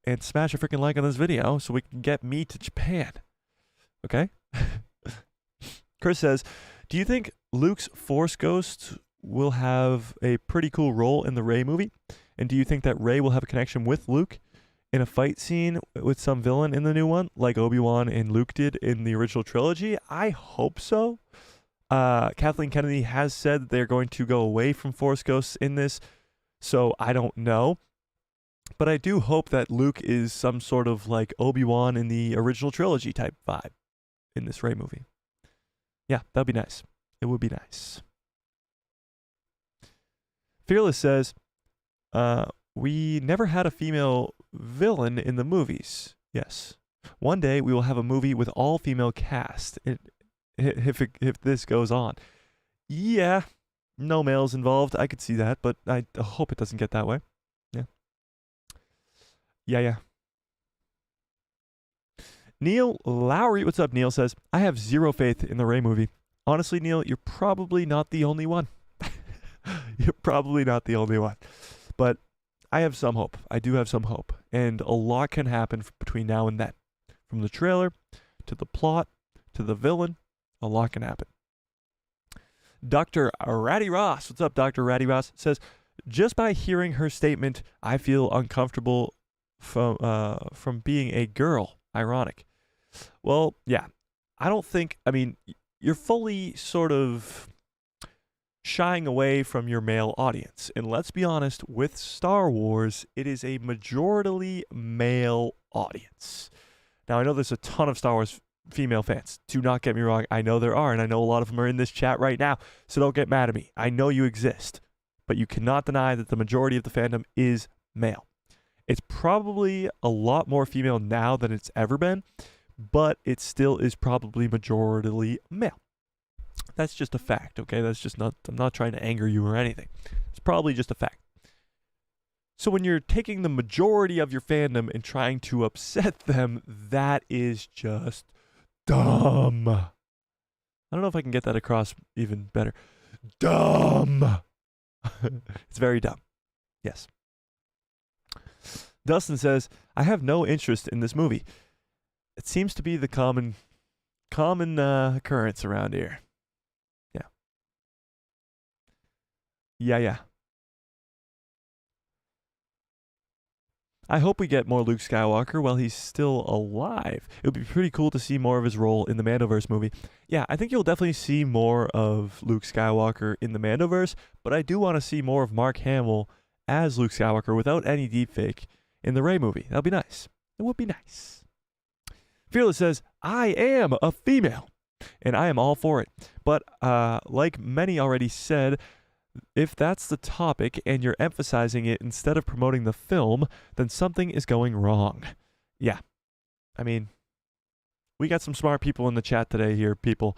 and smash a freaking like on this video so we can get me to Japan. Okay? Chris says, do you think Luke's Force Ghost will have a pretty cool role in the Rey movie? And do you think that Rey will have a connection with Luke in a fight scene with some villain in the new one, like Obi-Wan and Luke did in the original trilogy? I hope so. Kathleen Kennedy has said they're going to go away from Force Ghosts in this, so I don't know. But I do hope that Luke is some sort of like Obi-Wan in the original trilogy type vibe in this Rey movie. Yeah, that'd be nice. It would be nice. Fearless says, we never had a female villain in the movies. Yes. One day we will have a movie with all female cast if this goes on. Yeah, no males involved. I could see that, but I hope it doesn't get that way. Yeah. Neil Lowry, what's up, Neil, says, I have zero faith in the Rey movie. Honestly, Neil, you're probably not the only one. You're probably not the only one. But I have some hope. I do have some hope. And a lot can happen between now and then. From the trailer, to the plot, to the villain, a lot can happen. Dr. Ratty Ross, what's up, Dr. Ratty Ross, says, just by hearing her statement, I feel uncomfortable from being a girl. Ironic. Well, yeah. You're fully sort of shying away from your male audience. And let's be honest, with Star Wars, it is a majority male audience. Now, I know there's a ton of Star Wars female fans. Do not get me wrong. I know there are, and I know a lot of them are in this chat right now, so don't get mad at me. I know you exist, but you cannot deny that the majority of the fandom is male. It's probably a lot more female now than it's ever been, but it still is probably majority male. That's just a fact, okay? I'm not trying to anger you or anything. It's probably just a fact. So when you're taking the majority of your fandom and trying to upset them, that is just dumb. I don't know if I can get that across even better. Dumb. It's very dumb. Yes. Dustin says, I have no interest in this movie. It seems to be the common occurrence around here. Yeah. Yeah. I hope we get more Luke Skywalker while he's still alive. It would be pretty cool to see more of his role in the Mandoverse movie. Yeah, I think you'll definitely see more of Luke Skywalker in the Mandoverse, but I do want to see more of Mark Hamill as Luke Skywalker without any deepfake in the Rey movie. That'll be nice. It would be nice. Fearless says, I am a female, and I am all for it. But like many already said, if that's the topic and you're emphasizing it instead of promoting the film, then something is going wrong. Yeah. I mean, we got some smart people in the chat today here, people.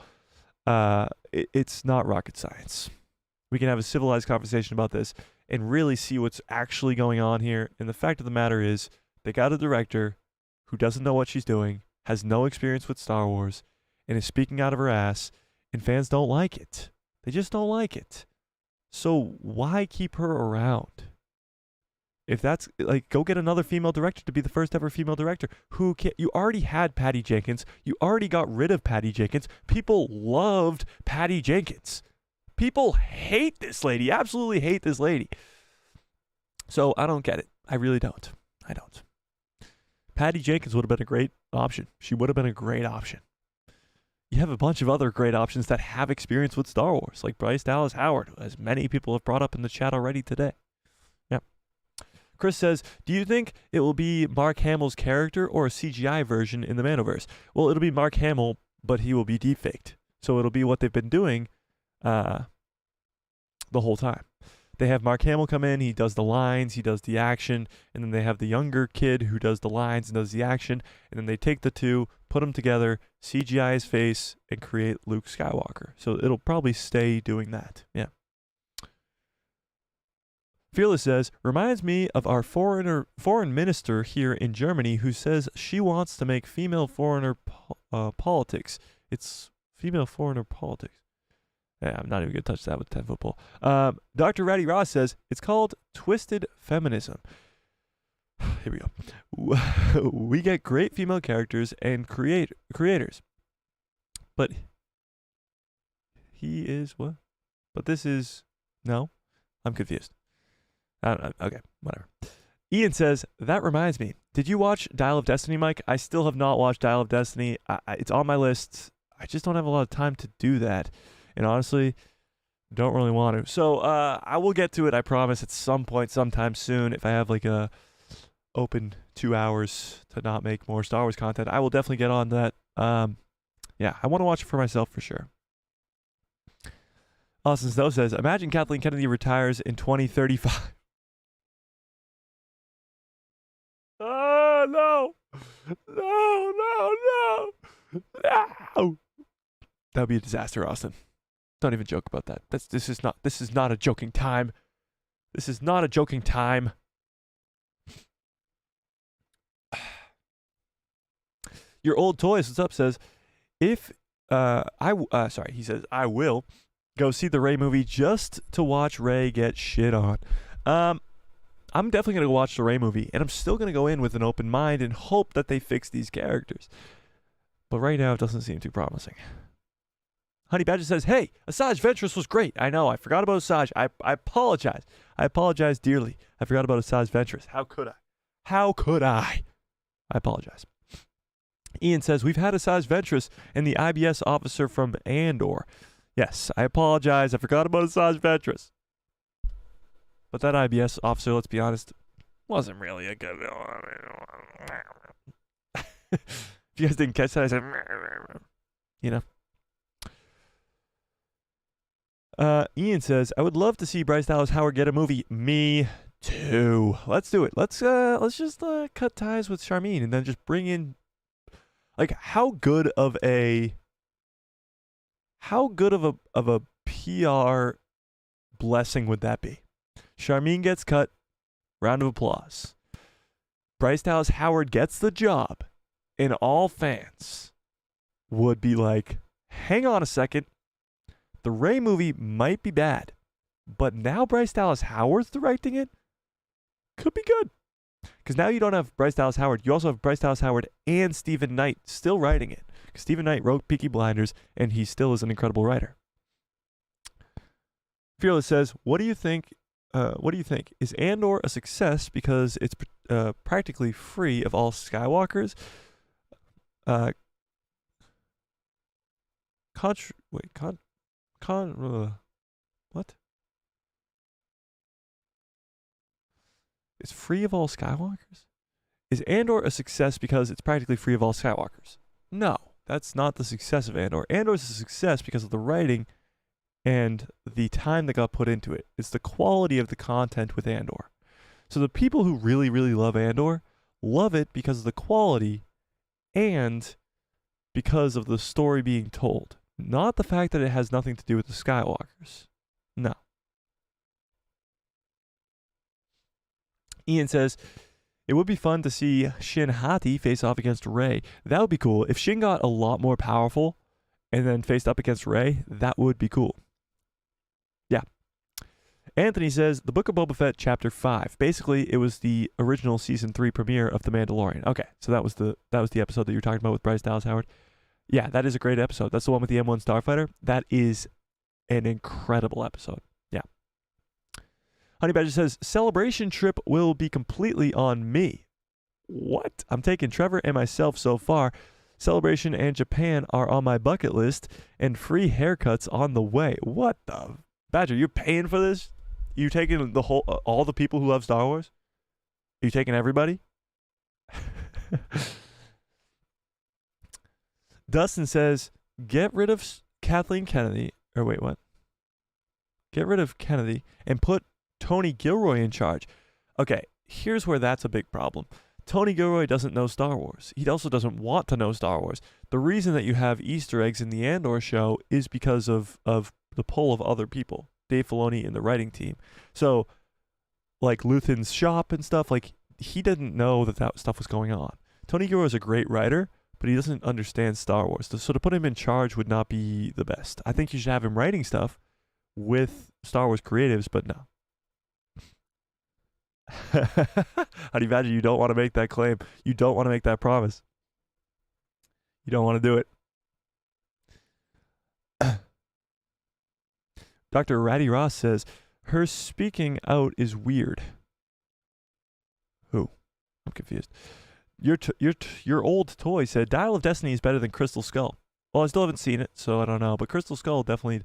It's not rocket science. We can have a civilized conversation about this and really see what's actually going on here. And the fact of the matter is, they got a director who doesn't know what she's doing, has no experience with Star Wars, and is speaking out of her ass, and fans don't like it. They just don't like it. So why keep her around? If that's, like, go get another female director to be the first ever female director. Who can, you already had Patty Jenkins. You already got rid of Patty Jenkins. People loved Patty Jenkins. People hate this lady, absolutely hate this lady. So I don't get it. I really don't. I don't. Patty Jenkins would have been a great option. She would have been a great option. You have a bunch of other great options that have experience with Star Wars, like Bryce Dallas Howard, as many people have brought up in the chat already today. Yeah. Chris says, do you think it will be Mark Hamill's character or a CGI version in the Mandoverse? Well, it'll be Mark Hamill, but he will be deepfaked. So it'll be what they've been doing the whole time. They have Mark Hamill come in, he does the lines, he does the action, and then they have the younger kid who does the lines and does the action, and then they take the two, put them together, CGI his face, and create Luke Skywalker. So it'll probably stay doing that. Yeah. Fearless says, reminds me of our foreign minister here in Germany who says she wants to make female foreigner politics. It's female foreigner politics. Yeah, I'm not even going to touch that with 10-foot pole. Dr. Ratty Ross says, it's called twisted feminism. Here we go. We get great female characters and creators. But he is what? But this is... No? I'm confused. I don't know. Okay, whatever. Ian says, that reminds me. Did you watch Dial of Destiny, Mike? I still have not watched Dial of Destiny. It's on my list. I just don't have a lot of time to do that. And honestly, don't really want to. So I will get to it, I promise, at some point, sometime soon. If I have like a open 2 hours to not make more Star Wars content, I will definitely get on that. Yeah, I want to watch it for myself for sure. Austin Snow says, imagine Kathleen Kennedy retires in 2035. Oh, no. No. That would be a disaster, Austin. Don't even joke about that. This is not a joking time. This is not a joking time. Your old toys, what's up, says, if he says, I will go see the Rey movie just to watch Rey get shit on. I'm definitely going to watch the Rey movie, and I'm still going to go in with an open mind and hope that they fix these characters. But right now, it doesn't seem too promising. Honey Badger says, hey, Asajj Ventress was great. I know, I forgot about Asajj. I apologize. I apologize dearly. I forgot about Asajj Ventress. How could I? I apologize. Ian says, we've had Asajj Ventress and the IBS officer from Andor. Yes, I apologize. I forgot about Asajj Ventress. But that IBS officer, let's be honest, wasn't really a good If you guys didn't catch that, I said, you know. Ian says, I would love to see Bryce Dallas Howard get a movie. Me too. Let's do it. Let's just cut ties with Charmin and then just bring in, like, how good of a PR blessing would that be? Charmin gets cut, round of applause. Bryce Dallas Howard gets the job, and all fans would be like, hang on a second. The Rey movie might be bad, but now Bryce Dallas Howard's directing it. Could be good. Because now you don't have Bryce Dallas Howard. You also have Bryce Dallas Howard and Stephen Knight still writing it. Because Stephen Knight wrote Peaky Blinders, and he still is an incredible writer. Fearless says, what do you think? Is Andor a success because it's practically free of all Skywalkers? What? It's free of all Skywalkers? Is Andor a success because it's practically free of all Skywalkers? No, that's not the success of Andor. Andor is a success because of the writing and the time that got put into it. It's the quality of the content with Andor. So the people who really, really love Andor love it because of the quality and because of the story being told. Not the fact that it has nothing to do with the Skywalkers. No. Ian says, it would be fun to see Shin Hati face off against Rey. That would be cool. If Shin got a lot more powerful and then faced up against Rey, that would be cool. Yeah. Anthony says, The Book of Boba Fett Chapter 5. Basically, it was the original Season 3 premiere of The Mandalorian. Okay, so that was the episode that you were talking about with Bryce Dallas Howard. Yeah, that is a great episode. That's the one with the M1 Starfighter. That is an incredible episode. Yeah. Honey Badger says, Celebration trip will be completely on me. What? I'm taking Trevor and myself so far. Celebration and Japan are on my bucket list, and free haircuts on the way. What the? Badger, you're paying for this? You taking the whole, all the people who love Star Wars? Are you taking everybody? Dustin says, get rid of Kathleen Kennedy. Or wait, what? Get rid of Kennedy and put Tony Gilroy in charge. Okay, here's where that's a big problem. Tony Gilroy doesn't know Star Wars. He also doesn't want to know Star Wars. The reason that you have Easter eggs in the Andor show is because of the pull of other people. Dave Filoni and the writing team. So, like Luthen's shop and stuff, like, he didn't know that stuff was going on. Tony Gilroy is a great writer, but he doesn't understand Star Wars. So to put him in charge would not be the best. I think you should have him writing stuff with Star Wars creatives, but no. How do you imagine you don't want to make that claim? You don't want to make that promise. You don't want to do it. Dr. Ratty Ross says, her speaking out is weird. Who? I'm confused. Your old toy said, Dial of Destiny is better than Crystal Skull. Well, I still haven't seen it, so I don't know. But Crystal Skull definitely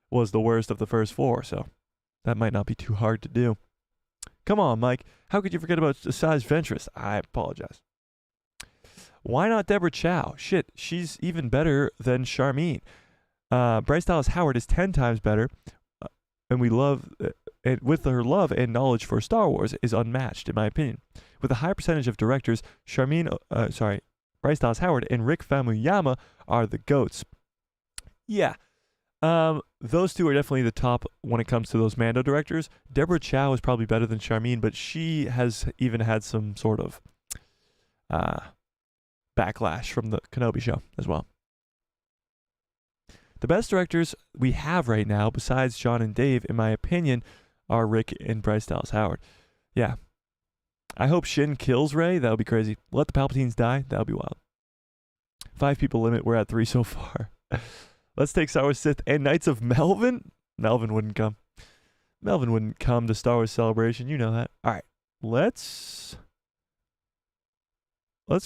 was the worst of the first four, so that might not be too hard to do. Come on, Mike. How could you forget about Asajj Ventress? I apologize. Why not Deborah Chow? Shit, she's even better than Charmine. Bryce Dallas Howard is 10 times better, and we love, and with her love and knowledge for Star Wars is unmatched, in my opinion. With a high percentage of directors, Bryce Dallas Howard and Rick Famuyiwa are the GOATs. Yeah, those two are definitely the top when it comes to those Mando directors. Deborah Chow is probably better than Charmine, but she has even had some sort of backlash from the Kenobi show as well. The best directors we have right now, besides John and Dave, in my opinion, are Rick and Bryce Dallas Howard. Yeah. I hope Shin kills Rey. That would be crazy. Let the Palpatines die. That would be wild. 5 people limit. We're at 3 so far. Let's take Star Wars Sith and Knights of Melvin. Melvin wouldn't come. Melvin wouldn't come to Star Wars Celebration. You know that. All right. Let's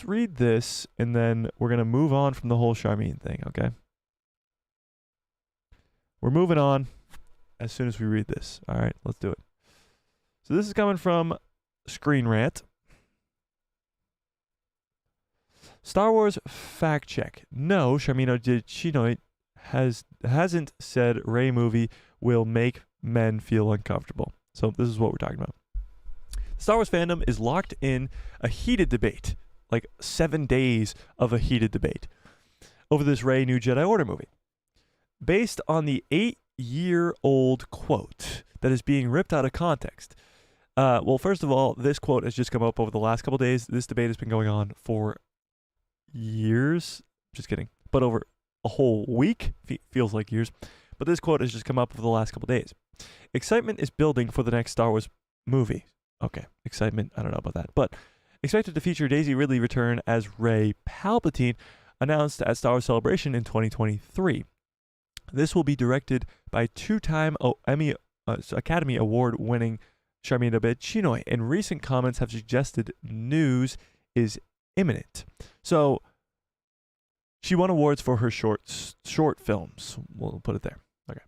read this, and then we're going to move on from the whole Charmine thing, okay? We're moving on as soon as we read this. All right, let's do it. So this is coming from Screen Rant. Star Wars fact check. No, Charmine obaid-chinoy hasn't said Rey movie will make men feel uncomfortable. So this is what we're talking about. Star Wars fandom is locked in a heated debate, like 7 days of a heated debate, over this Rey New Jedi Order movie. Based on the 8-year-old quote that is being ripped out of context. Well, first of all, this quote has just come up over the last couple days. This debate has been going on for years. Just kidding. But over a whole week. Feels like years. But this quote has just come up over the last couple days. Excitement is building for the next Star Wars movie. Okay, excitement, I don't know about that. But expected to feature Daisy Ridley return as Rey Palpatine, announced at Star Wars Celebration in 2023. This will be directed by two-time Academy Award-winning Charmin Obaid-Chinoy, and recent comments have suggested news is imminent. So, she won awards for her short films. We'll put it there. Okay.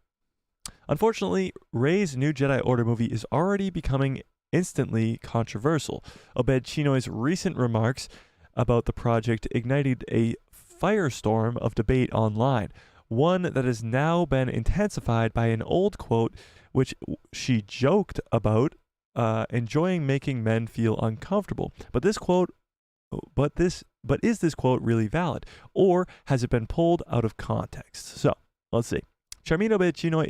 Unfortunately, Rey's New Jedi Order movie is already becoming instantly controversial. Obaid-Chinoy's recent remarks about the project ignited a firestorm of debate online, one that has now been intensified by an old quote which she joked about enjoying making men feel uncomfortable. But is this quote really valid, or has it been pulled out of context? So let's see. Charmin Obaid-Chinoy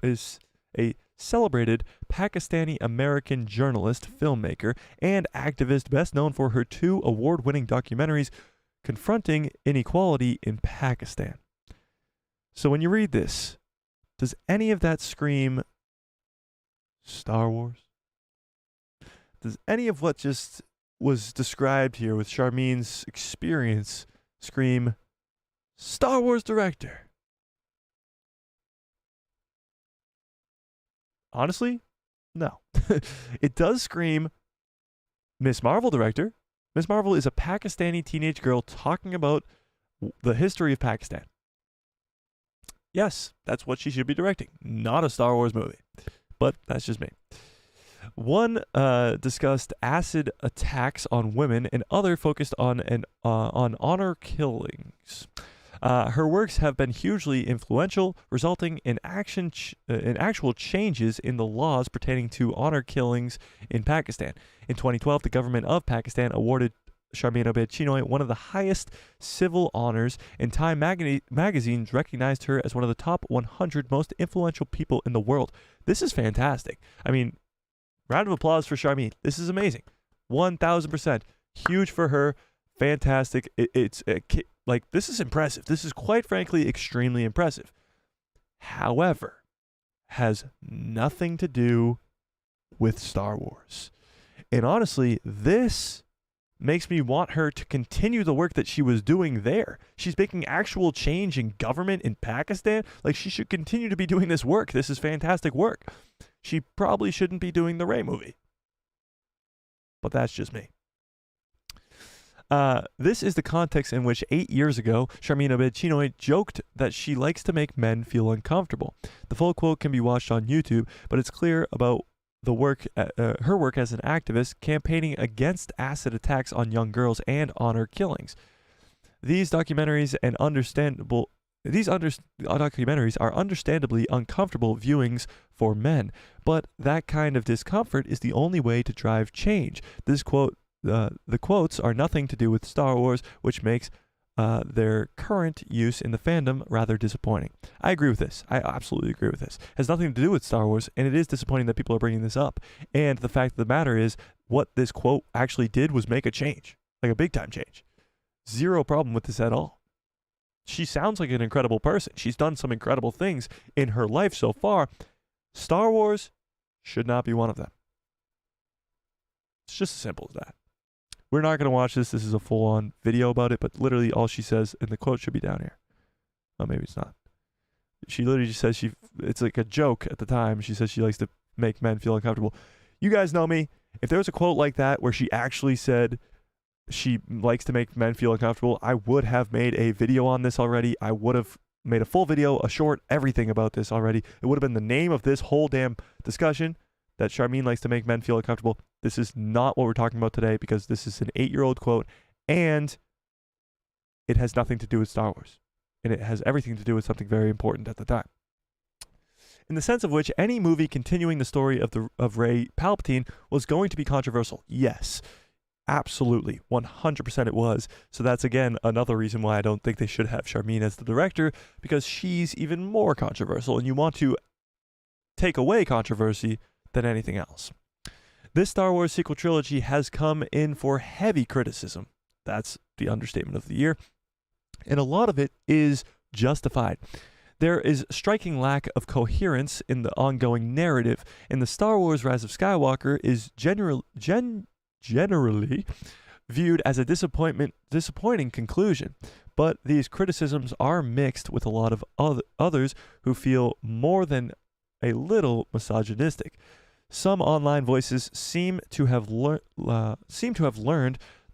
is a celebrated Pakistani-American journalist, filmmaker, and activist best known for her 2 award-winning documentaries confronting inequality in Pakistan. So when you read this, does any of that scream Star Wars? Does any of what just was described here with Charmin's experience scream Star Wars director? Honestly, no. It does scream Miss Marvel director. Miss Marvel is a Pakistani teenage girl talking about the history of Pakistan. Yes, that's what she should be directing, not a Star Wars movie. But that's just me. One discussed acid attacks on women, and other focused on honor killings. Her works have been hugely influential, resulting in actual changes in the laws pertaining to honor killings in Pakistan. In 2012, the government of Pakistan awarded Charmin Obaid-Chinoy one of the highest civil honors, and Time magazine recognized her as one of the top 100 most influential people in the world. This is fantastic. I mean, round of applause for Charmin. This is amazing. 1,000%. Huge for her. Fantastic. This is impressive. This is quite frankly extremely impressive. However, has nothing to do with Star Wars. And honestly, this makes me want her to continue the work that she was doing there. She's making actual change in government in Pakistan. Like, she should continue to be doing this work. This is fantastic work. She probably shouldn't be doing the Rey movie. But that's just me. This is the context in which 8 years ago, Charmin Obaid-Chinoy joked that she likes to make men feel uncomfortable. The full quote can be watched on YouTube, but it's clear about the work, her work as an activist campaigning against acid attacks on young girls and honor killings. These documentaries are understandably uncomfortable viewings for men, but that kind of discomfort is the only way to drive change. This quote. The quotes are nothing to do with Star Wars, which makes their current use in the fandom rather disappointing. I agree with this. I absolutely agree with this. It has nothing to do with Star Wars, and it is disappointing that people are bringing this up. And the fact of the matter is, what this quote actually did was make a change, like a big-time change. Zero problem with this at all. She sounds like an incredible person. She's done some incredible things in her life so far. Star Wars should not be one of them. It's just as simple as that. We're not going to watch this. This is a full-on video about it, but literally all she says, and the quote should be down here. Oh, maybe it's not. She literally just says it's like a joke at the time. She says she likes to make men feel uncomfortable. You guys know me. If there was a quote like that where she actually said she likes to make men feel uncomfortable, I would have made a video on this already. I would have made a full video, a short, everything about this already. It would have been the name of this whole damn discussion, that Charmin likes to make men feel uncomfortable. This is not what we're talking about today, because this is an 8-year-old quote, and it has nothing to do with Star Wars. And it has everything to do with something very important at the time. In the sense of which, any movie continuing the story of Rey Palpatine was going to be controversial. Yes, absolutely. 100% it was. So that's, again, another reason why I don't think they should have Charmin as the director, because she's even more controversial, and you want to take away controversy than anything else. This Star Wars sequel trilogy has come in for heavy criticism. That's the understatement of the year. And a lot of it is justified. There is striking lack of coherence in the ongoing narrative, and the Star Wars Rise of Skywalker is generally viewed as a disappointing conclusion. But these criticisms are mixed with a lot of others who feel more than a little misogynistic. Some online voices seem to have learned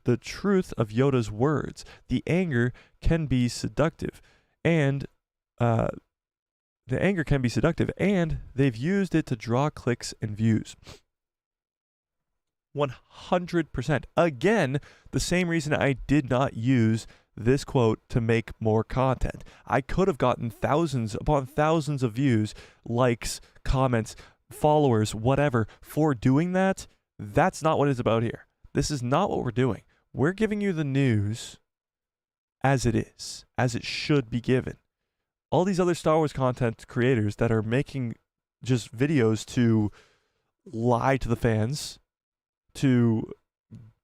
the truth of Yoda's words. The anger can be seductive, and they've used it to draw clicks and views. 100%. Again, the same reason I did not use this quote to make more content. I could have gotten thousands upon thousands of views, likes, comments, followers, whatever, for doing that. That's not what it's about here. This is not what we're doing. We're giving you the news as it is, as it should be given. All these other Star Wars content creators that are making just videos to lie to the fans, to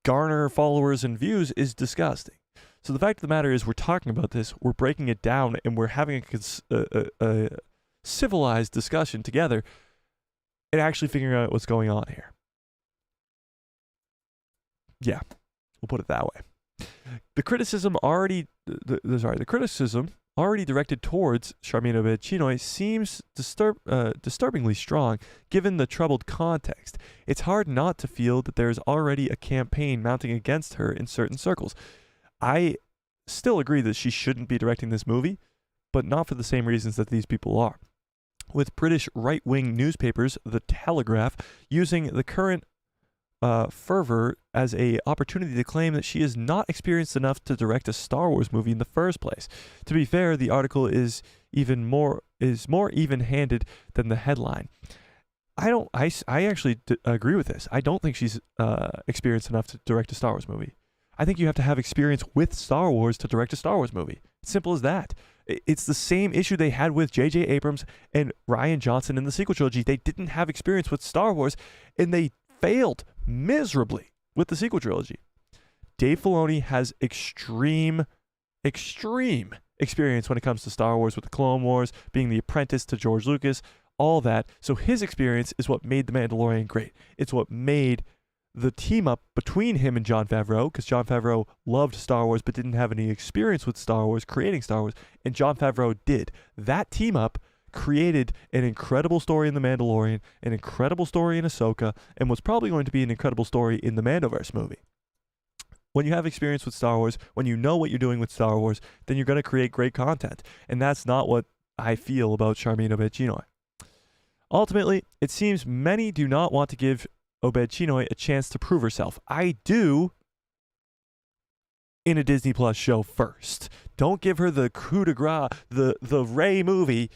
garner followers and views, is disgusting. So the fact of the matter is, we're talking about this, we're breaking it down, and we're having a civilized discussion together and actually figuring out what's going on here. Yeah, we'll put it that way. The criticism already directed towards Charmin Obaid-Chinoy seems disturbingly strong, given the troubled context. It's hard not to feel that there is already a campaign mounting against her in certain circles. I still agree that she shouldn't be directing this movie, but not for the same reasons that these people are. With British right-wing newspapers, The Telegraph, using the current fervor as an opportunity to claim that she is not experienced enough to direct a Star Wars movie in the first place. To be fair, the article is more even-handed than the headline. I actually agree with this. I don't think she's experienced enough to direct a Star Wars movie. I think you have to have experience with Star Wars to direct a Star Wars movie. Simple as that. It's the same issue they had with J.J. Abrams and Rian Johnson in the sequel trilogy. They didn't have experience with Star Wars, and they failed miserably with the sequel trilogy. Dave Filoni has extreme experience when it comes to Star Wars, with the Clone Wars, being the apprentice to George Lucas, all that. So his experience is what made The Mandalorian great. It's what made the team up between him and Jon Favreau, because Jon Favreau loved Star Wars but didn't have any experience with Star Wars, creating Star Wars, and Jon Favreau did. That team up created an incredible story in The Mandalorian, an incredible story in Ahsoka, and was probably going to be an incredible story in the Mandoverse movie. When you have experience with Star Wars, when you know what you're doing with Star Wars, then you're going to create great content. And that's not what I feel about Charmin Obaid-Chinoy. Ultimately, it seems many do not want to give Obaid-Chinoy a chance to prove herself. I do, in a Disney Plus show first. Don't give her the coup de grace, the Rey movie,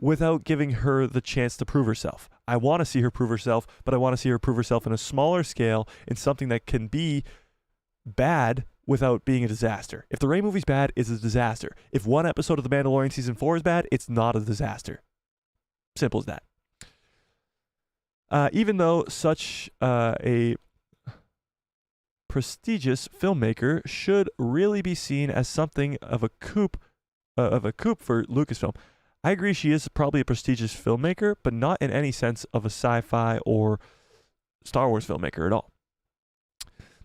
without giving her the chance to prove herself. I want to see her prove herself, but I want to see her prove herself in a smaller scale, in something that can be bad without being a disaster. If the Rey movie's bad, it's a disaster. If one episode of The Mandalorian Season 4 is bad, it's not a disaster. Simple as that. Even though such a prestigious filmmaker should really be seen as something of a coup for Lucasfilm, I agree she is probably a prestigious filmmaker, but not in any sense of a sci-fi or Star Wars filmmaker at all.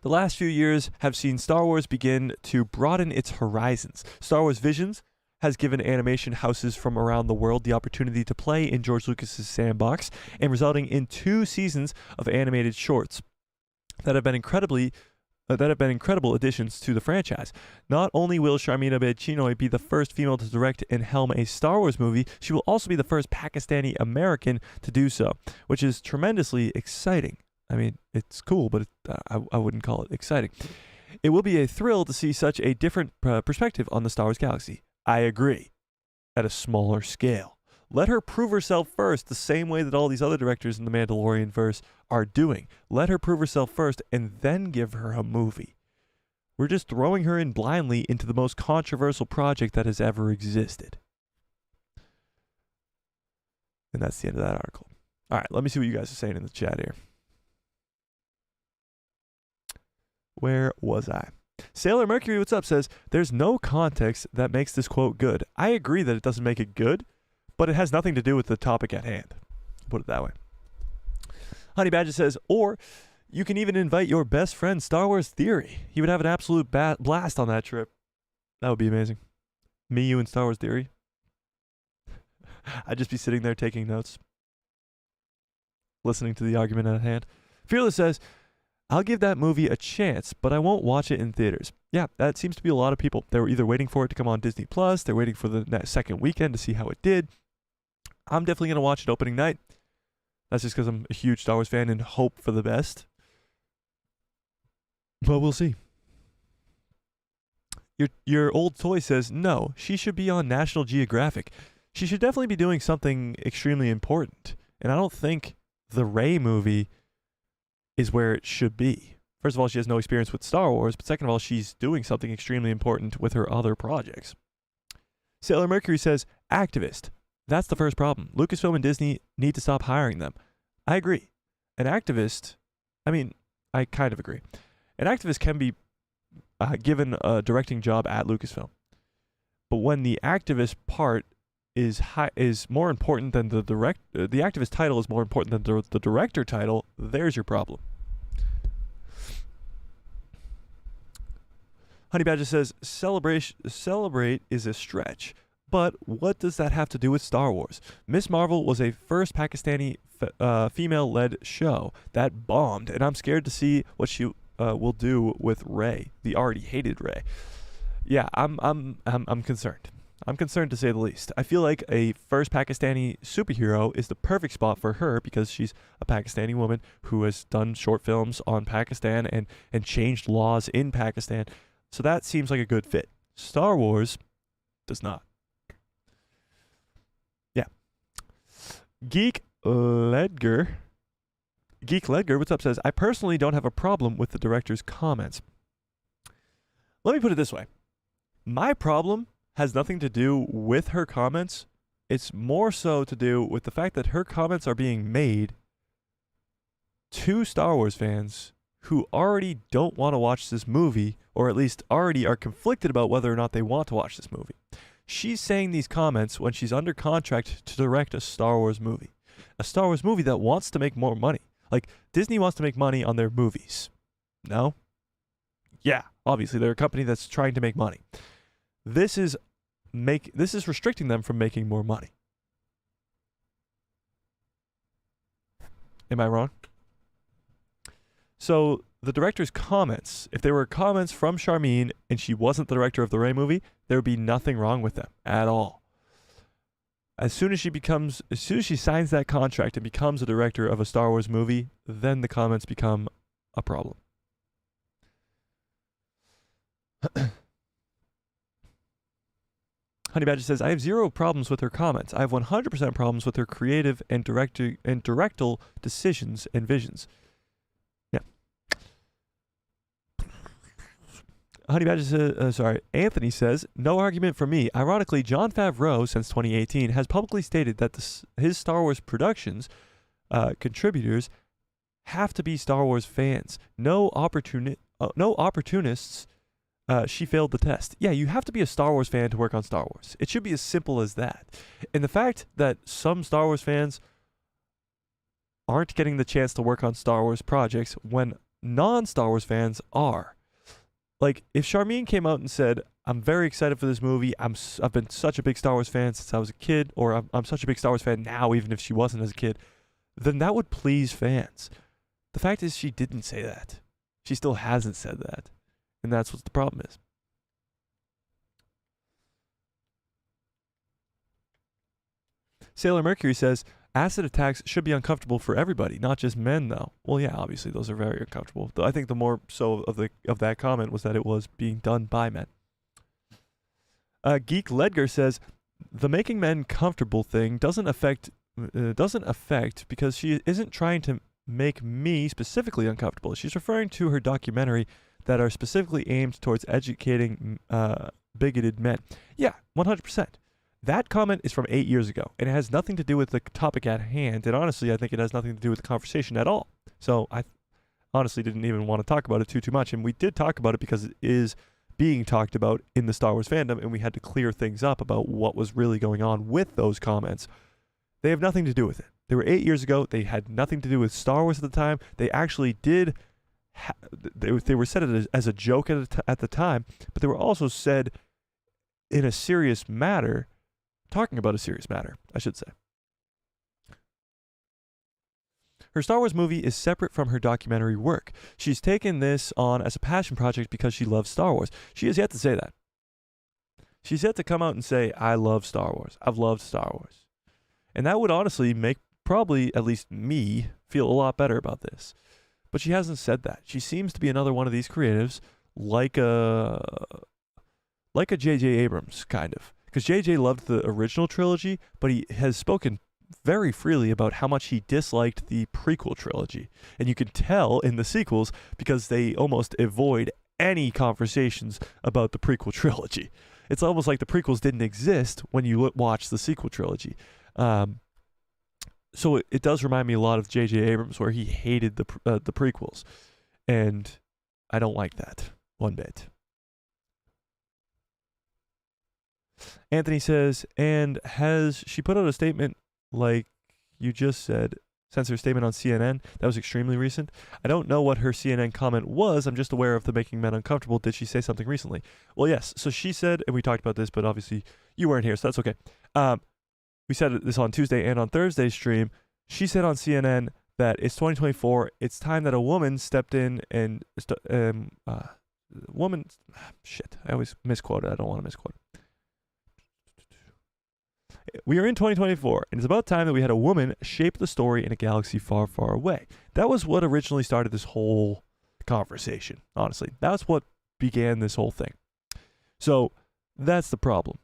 The last few years have seen Star Wars begin to broaden its horizons. Star Wars Visions has given animation houses from around the world the opportunity to play in George Lucas's sandbox, and resulting in 2 seasons of animated shorts that have been incredible additions to the franchise. Not only will Charmin Obaid-Chinoy be the first female to direct and helm a Star Wars movie, she will also be the first Pakistani American to do so, which is tremendously exciting. I mean, it's cool, but I wouldn't call it exciting. It will be a thrill to see such a different perspective on the Star Wars galaxy. I agree. At a smaller scale. Let her prove herself first, the same way that all these other directors in the Mandalorian verse are doing. Let her prove herself first, and then give her a movie. We're just throwing her in blindly into the most controversial project that has ever existed. And that's the end of that article. All right, let me see what you guys are saying in the chat here. Where was I? Sailor Mercury, what's up, says, there's no context that makes this quote good. I agree that it doesn't make it good, but it has nothing to do with the topic at hand. Put it that way. Honey Badger says, or you can even invite your best friend, Star Wars Theory. He would have an absolute blast on that trip. That would be amazing. Me, you, and Star Wars Theory. I'd just be sitting there taking notes, listening to the argument at hand. Fearless says, I'll give that movie a chance, but I won't watch it in theaters. Yeah, that seems to be a lot of people. They were either waiting for it to come on Disney Plus, they're waiting for the second weekend to see how it did. I'm definitely going to watch it opening night. That's just because I'm a huge Star Wars fan and hope for the best. But we'll see. Your old toy says, no, she should be on National Geographic. She should definitely be doing something extremely important. And I don't think the Rey movie is where it should be. First of all, she has no experience with Star Wars, but second of all, she's doing something extremely important with her other projects. Sailor Mercury says, activist. That's the first problem. Lucasfilm and Disney need to stop hiring them. I agree. An activist, I kind of agree. An activist can be given a directing job at Lucasfilm. But when the activist part is more important than the activist title is more important than the director title, there's your problem. Honey Badger says, celebrate is a stretch. But what does that have to do with Star Wars? Miss Marvel was a first Pakistani female-led show that bombed, and I'm scared to see what she will do with Rey, the already hated Rey. Yeah, I'm concerned. I'm concerned to say the least. I feel like a first Pakistani superhero is the perfect spot for her because she's a Pakistani woman who has done short films on Pakistan and changed laws in Pakistan. So that seems like a good fit. Star Wars does not. Yeah. Geek Ledger, what's up, says, I personally don't have a problem with the director's comments. Let me put it this way. My problem has nothing to do with her comments. It's more so to do with the fact that her comments are being made to Star Wars fans who already don't want to watch this movie, or at least already are conflicted about whether or not they want to watch this movie. She's saying these comments when she's under contract to direct a Star Wars movie. A Star Wars movie that wants to make more money. Like, Disney wants to make money on their movies. No? Yeah, obviously, they're a company that's trying to make money. This is restricting them from making more money. Am I wrong? So the director's comments, if they were comments from Charmine and she wasn't the director of the Rey movie, there would be nothing wrong with them at all. As soon as she signs that contract and becomes a director of a Star Wars movie, then the comments become a problem. Honey Badger says, I have 0 problems with her comments. I have 100% problems with her creative and directorial decisions and visions. Yeah. Honey Badger says, Anthony says, no argument for me. Ironically, Jon Favreau, since 2018, has publicly stated that his Star Wars productions contributors have to be Star Wars fans. No opportunists. She failed the test. Yeah, you have to be a Star Wars fan to work on Star Wars. It should be as simple as that. And the fact that some Star Wars fans aren't getting the chance to work on Star Wars projects when non-Star Wars fans are. Like, if Charmine came out and said, I'm very excited for this movie, I've been such a big Star Wars fan since I was a kid, or I'm such a big Star Wars fan now, even if she wasn't as a kid, then that would please fans. The fact is, she didn't say that. She still hasn't said that. And that's what the problem is. Sailor Mercury says, acid attacks should be uncomfortable for everybody, not just men, though. Well, yeah, obviously, those are very uncomfortable. I think the more so of that comment was that it was being done by men. Geek Ledger says, the making men comfortable thing doesn't affect because she isn't trying to make me specifically uncomfortable. She's referring to her documentary that are specifically aimed towards educating bigoted men. Yeah, 100%. That comment is from 8 years ago, and it has nothing to do with the topic at hand, and honestly, I think it has nothing to do with the conversation at all. So honestly didn't even want to talk about it too much. And we did talk about it because it is being talked about in the Star Wars fandom, and we had to clear things up about what was really going on with those comments. They have nothing to do with it. They were 8 years ago. They had nothing to do with Star Wars at the time. They actually did. They were said as a joke at the time, but they were also said in a serious matter, talking about a serious matter, I should say. Her Star Wars movie is separate from her documentary work. She's taken this on as a passion project because she loves Star Wars. She has yet to say that. She's yet to come out and say, I love Star Wars. I've loved Star Wars. And that would honestly make probably at least me feel a lot better about this. But she hasn't said that. She seems to be another one of these creatives like a J.J. Abrams, kind of. Because J.J. loved the original trilogy, but he has spoken very freely about how much he disliked the prequel trilogy. And you can tell in the sequels because they almost avoid any conversations about the prequel trilogy. It's almost like the prequels didn't exist when you watch the sequel trilogy. So it does remind me a lot of J.J. Abrams, where he hated the prequels. And I don't like that one bit. Anthony says, and has she put out a statement like you just said, since her statement on CNN? That was extremely recent. I don't know what her CNN comment was. I'm just aware of the making men uncomfortable. Did she say something recently? Well, yes. So she said, and we talked about this, but obviously you weren't here, so that's okay. We said this on Tuesday and on Thursday's stream. She said on CNN that it's 2024. It's time that a woman stepped in and woman. Shit, I always misquote it. I don't want to misquote it. We are in 2024, and it's about time that we had a woman shape the story in a galaxy far, far away. That was what originally started this whole conversation, honestly. That's what began this whole thing. So that's the problem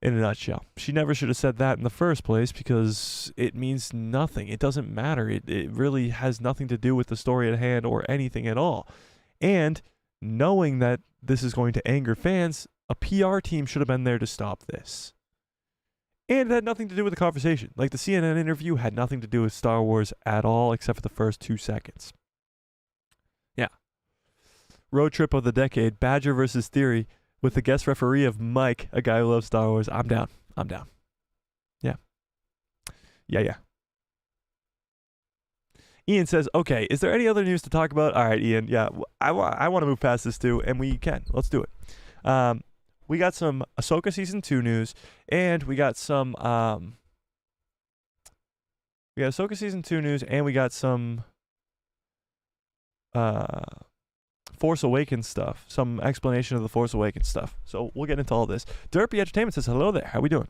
in a nutshell. She never should have said that in the first place because it means nothing. It doesn't matter. It really has nothing to do with the story at hand or anything at all. And knowing that this is going to anger fans, a PR team should have been there to stop this. And it had nothing to do with the conversation. Like the CNN interview had nothing to do with Star Wars at all except for the first 2 seconds. Yeah. Road trip of the decade, Badger versus Theory, with the guest referee of Mike, a guy who loves Star Wars. I'm down. Yeah. Yeah. Ian says, okay, is there any other news to talk about? All right, Ian. Yeah, I want to move past this too, and we can. Let's do it. We got some Ahsoka Season 2 news, and we got some, Ahsoka Season 2 news, and we got some, Force Awakens stuff, some explanation of the Force Awakens stuff. So we'll get into all this. Derpy Entertainment says, hello there. How we doing?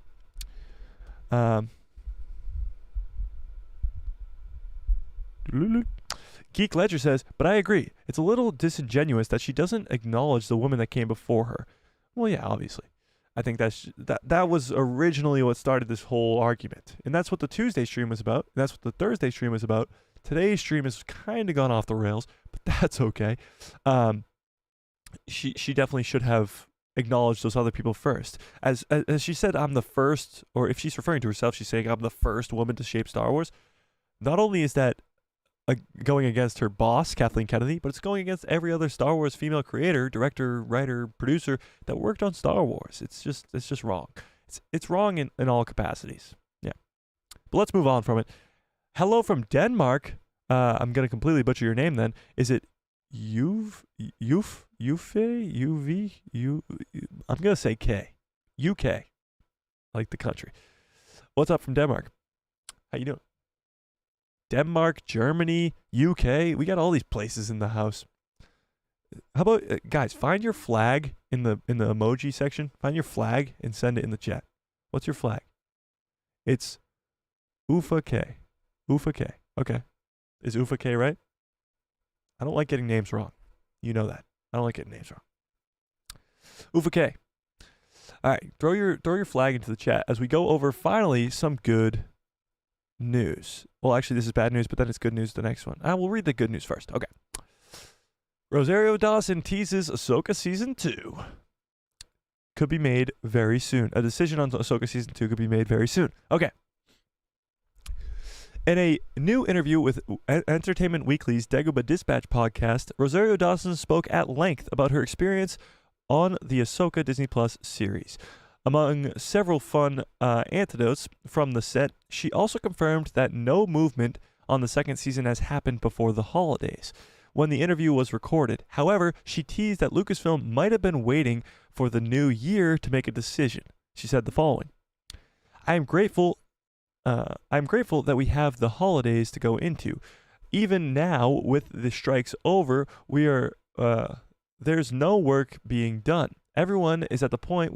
Geek Ledger says, but I agree. It's a little disingenuous that she doesn't acknowledge the woman that came before her. Well, yeah, obviously. I think that was originally what started this whole argument. And that's what the Tuesday stream was about. And that's what the Thursday stream was about. Today's stream has kind of gone off the rails, but that's okay. She definitely should have acknowledged those other people first. As she said, I'm the first, or if she's referring to herself, she's saying, I'm the first woman to shape Star Wars. Not only is that going against her boss, Kathleen Kennedy, but it's going against every other Star Wars female creator, director, writer, producer that worked on Star Wars. It's just wrong. It's wrong in all capacities. Yeah. But let's move on from it. Hello from Denmark. I'm going to completely butcher your name then. Is it Uve? I'm going to say K. UK. Like the country. What's up from Denmark? How you doing? Denmark, Germany, UK. We got all these places in the house. How about guys, find your flag in the emoji section. Find your flag and send it in the chat. What's your flag? It's Ufa K. Ufa K. Okay. Is Ufa K right? I don't like getting names wrong. You know that. I don't like getting names wrong. Ufa K. All right, throw your flag into the chat as we go over finally some good news. Well, actually, this is bad news, but then it's good news the next one. We'll read the good news first. Okay. Rosario Dawson teases Ahsoka Season 2 could be made very soon. A decision on Ahsoka Season 2 could be made very soon. Okay. In a new interview with Entertainment Weekly's Dagobah Dispatch podcast, Rosario Dawson spoke at length about her experience on the Ahsoka Disney Plus series. Among several fun anecdotes from the set, she also confirmed that no movement on the second season has happened before the holidays, when the interview was recorded. However, she teased that Lucasfilm might have been waiting for the new year to make a decision. She said the following: I'm grateful that we have the holidays to go into. Even now, with the strikes over, there's no work being done. Everyone is at the point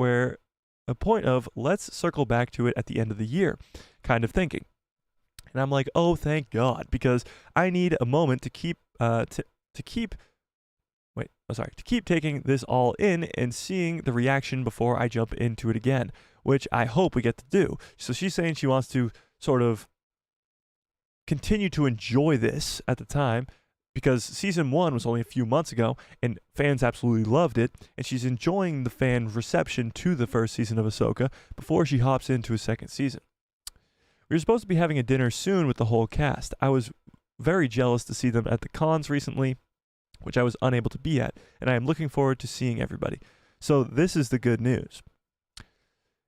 of let's circle back to it at the end of the year kind of thinking. And I'm like, oh, thank God, because I need a moment to keep taking this all in and seeing the reaction before I jump into it again, which I hope we get to do. So she's saying she wants to sort of continue to enjoy this at the time, because season 1 was only a few months ago and fans absolutely loved it, and she's enjoying the fan reception to the first season of Ahsoka before she hops into a second season. We were supposed to be having a dinner soon with the whole cast. I was very jealous to see them at the cons recently, which I was unable to be at, and I am looking forward to seeing everybody. So this is the good news.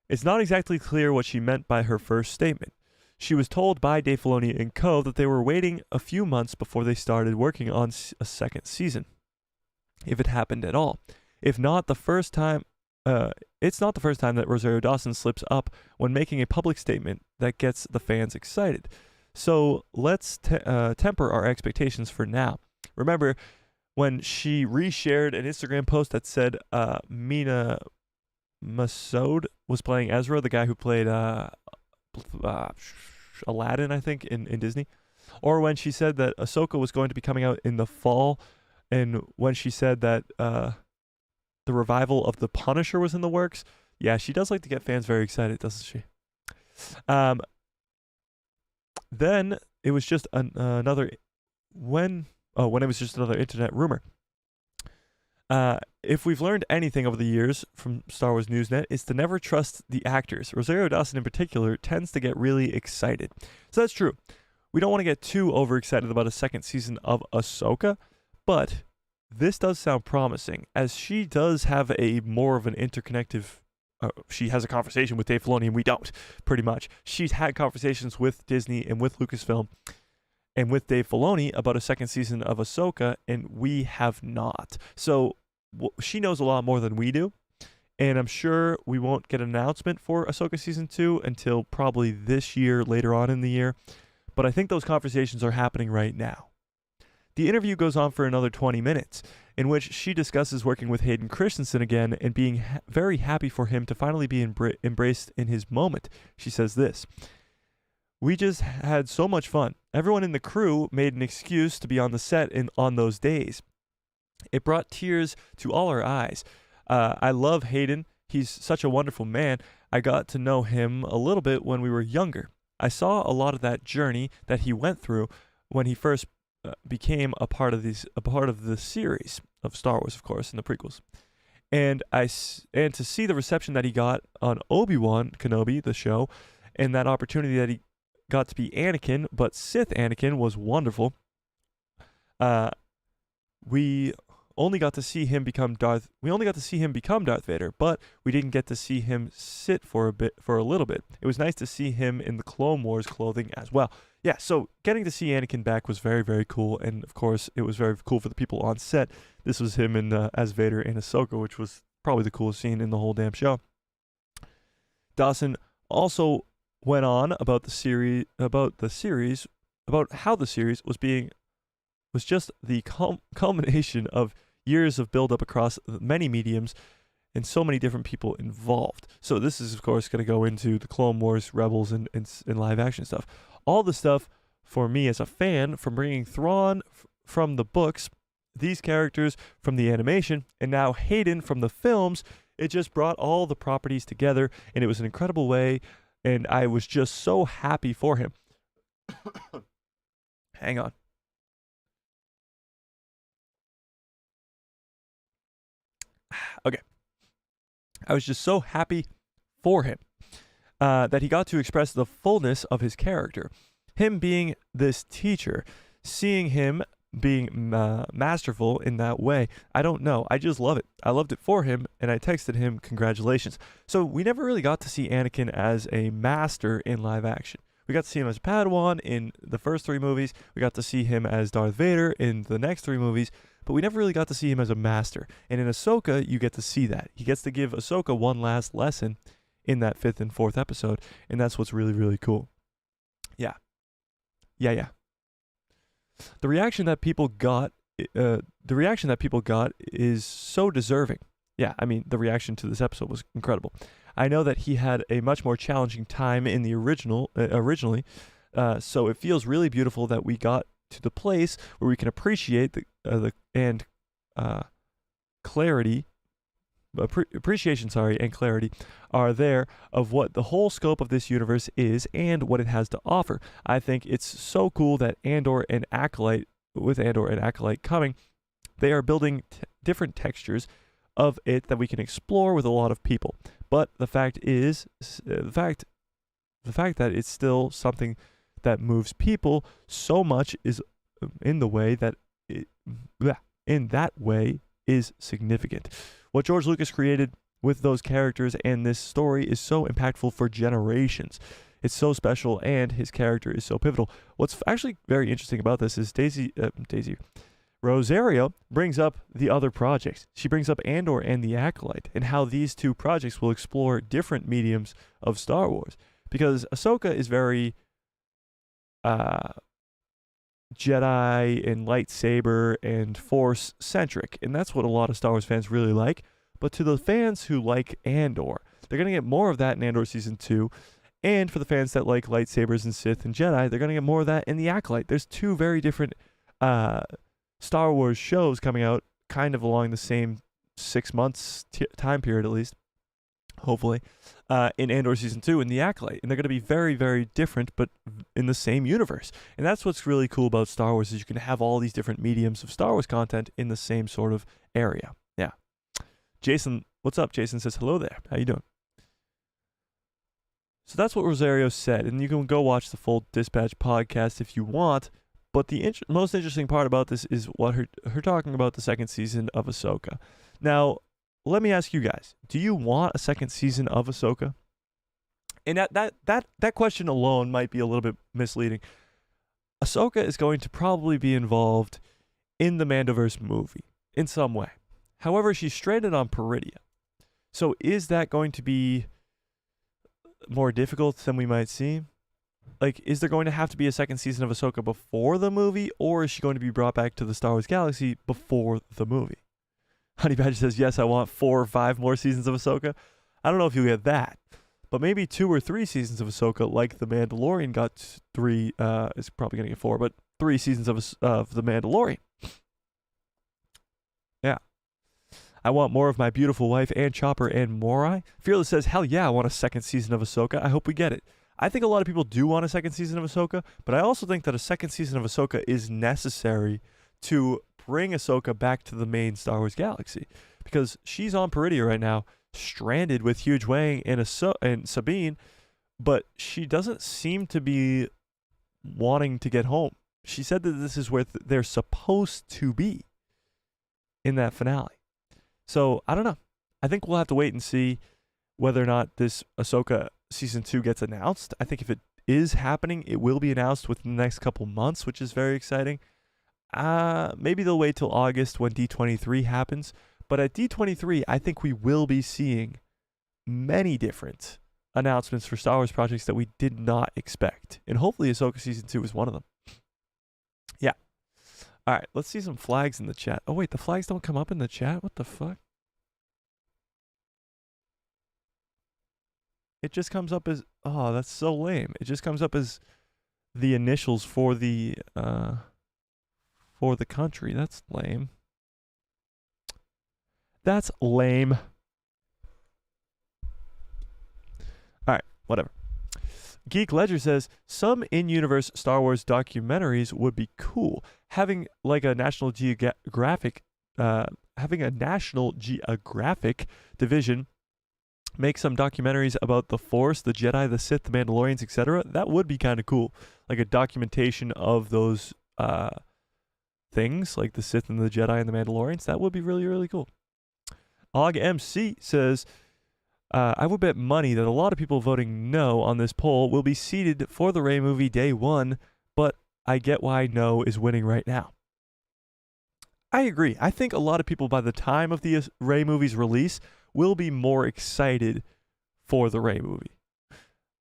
It's not exactly clear what she meant by her first statement. She was told by Dave Filoni and co. that they were waiting a few months before they started working on a second season, if it happened at all. If not the first time, it's not the first time that Rosario Dawson slips up when making a public statement that gets the fans excited. So let's temper our expectations for now. Remember when she reshared an Instagram post that said Mina Masood was playing Ezra, the guy who played Aladdin, I think, in Disney? Or when she said that Ahsoka was going to be coming out in the fall, and when she said that the revival of The Punisher was in the works. Yeah, she does like to get fans very excited, doesn't she? Then it was just another internet rumor. If we've learned anything over the years from Star Wars Newsnet, it's to never trust the actors. Rosario Dawson in particular tends to get really excited. So that's true. We don't want to get too overexcited about a second season of Ahsoka, but this does sound promising, as she does have a more of an interconnective. She has a conversation with Dave Filoni, and we don't, pretty much. She's had conversations with Disney and with Lucasfilm and with Dave Filoni about a second season of Ahsoka, and we have not. So she knows a lot more than we do, and I'm sure we won't get an announcement for Ahsoka Season 2 until probably this year, later on in the year. But I think those conversations are happening right now. The interview goes on for another 20 minutes, in which she discusses working with Hayden Christensen again and being very happy for him to finally be embraced in his moment. She says this: "We just had so much fun. Everyone in the crew made an excuse to be on the set on those days. It brought tears to all our eyes. I love Hayden. He's such a wonderful man. I got to know him a little bit when we were younger. I saw a lot of that journey that he went through when he first became a part of the series of Star Wars, of course, in the prequels. And to see the reception that he got on Obi-Wan Kenobi, the show, and that opportunity that he got to be Anakin, but Sith Anakin, was wonderful. We only got to see him become Darth Vader, but we didn't get to see him sit for a little bit. It was nice to see him in the Clone Wars clothing as well." Yeah, so getting to see Anakin back was very, very cool, and of course, it was very cool for the people on set. This was him as Vader in Ahsoka, which was probably the coolest scene in the whole damn show. Dawson also went on about how the series was just the culmination of years of build-up across many mediums and so many different people involved. So this is, of course, going to go into the Clone Wars, Rebels, and live-action stuff. All the stuff, for me as a fan, from bringing Thrawn from the books, these characters from the animation, and now Hayden from the films, it just brought all the properties together, and it was an incredible way, and I was just so happy for him. Hang on. Okay. I was just so happy for him that he got to express the fullness of his character. him being this teacher, seeing him being masterful in that way. I don't know. I just love it. I loved it for him, and I texted him congratulations. So we never really got to see Anakin as a master in live action. We got to see him as Padawan in the first 3 movies. We got to see him as Darth Vader in the next 3 movies, but we never really got to see him as a master. And in Ahsoka, you get to see that. He gets to give Ahsoka one last lesson in that 5th and 4th episode, and that's what's really, really cool. Yeah. The reaction that people got is so deserving. Yeah, I mean, the reaction to this episode was incredible. I know that he had a much more challenging time in the originally, so it feels really beautiful that we got to the place where we can appreciate appreciation and clarity are there of what the whole scope of this universe is and what it has to offer. I think it's so cool that Andor and Acolyte coming, they are building different textures of it that we can explore with a lot of people. But the fact is, the fact that it's still something that moves people so much is in that way is significant. What George Lucas created with those characters and this story is so impactful for generations. It's so special, and his character is so pivotal. What's actually very interesting about this is Rosario brings up the other projects. She brings up Andor and the Acolyte, and how these 2 projects will explore different mediums of Star Wars. Because Ahsoka is very Jedi and lightsaber and Force centric, and that's what a lot of Star Wars fans really like. But to the fans who like Andor, they're going to get more of that in Andor Season 2. And for the fans that like lightsabers and Sith and Jedi, they're going to get more of that in the Acolyte. There's 2 very different Star Wars shows coming out kind of along the same 6 months time period, at least, hopefully, in Andor Season 2 and the Acolyte. And they're going to be very, very different, but in the same universe. And that's what's really cool about Star Wars, is you can have all these different mediums of Star Wars content in the same sort of area. Yeah. Jason, what's up? Jason says, hello there. How you doing? So that's what Rosario said, and you can go watch the full Dispatch podcast if you want. But the most interesting part about this is what her talking about the 2nd season of Ahsoka. Now, let me ask you guys: do you want a 2nd season of Ahsoka? And that question alone might be a little bit misleading. Ahsoka is going to probably be involved in the Mandoverse movie in some way. However, she's stranded on Peridia. So is that going to be more difficult than we might see? Like, is there going to have to be a 2nd season of Ahsoka before the movie, or is she going to be brought back to the Star Wars galaxy before the movie? Honey Badger says, yes, I want 4 or 5 more seasons of Ahsoka. I don't know if you'll get that, but maybe 2 or 3 seasons of Ahsoka, like The Mandalorian got 3, it's probably going to get 4, but 3 seasons of The Mandalorian. Yeah. I want more of my beautiful wife and Chopper and Morai. Fearless says, hell yeah, I want a 2nd season of Ahsoka. I hope we get it. I think a lot of people do want a 2nd season of Ahsoka, but I also think that a 2nd season of Ahsoka is necessary to bring Ahsoka back to the main Star Wars galaxy, because she's on Peridia right now, stranded with Huge Wang and Sabine, but she doesn't seem to be wanting to get home. She said that this is where they're supposed to be in that finale. So, I don't know. I think we'll have to wait and see whether or not this Ahsoka Season 2 gets announced. I think if it is happening, it will be announced within the next couple months, which is very exciting. Maybe they'll wait till August when D23 happens. But at D23, I think we will be seeing many different announcements for Star Wars projects that we did not expect. And hopefully Ahsoka Season 2 is one of them. Yeah. All right, let's see some flags in the chat. Oh, wait, the flags don't come up in the chat? What the fuck? It just comes up as... Oh, that's so lame. It just comes up as the initials for the country. That's lame. That's lame. All right, whatever. Geek Ledger says, some in-universe Star Wars documentaries would be cool. Having like a National Geographic, division make some documentaries about the Force, the Jedi, the Sith, the Mandalorians, etc. That would be kind of cool. Like a documentation of those things, like the Sith and the Jedi and the Mandalorians. That would be really, really cool. Og MC says, I would bet money that a lot of people voting no on this poll will be seated for the Rey movie day one, but I get why no is winning right now. I agree. I think a lot of people by the time of the Rey movie's release will be more excited for the Rey movie.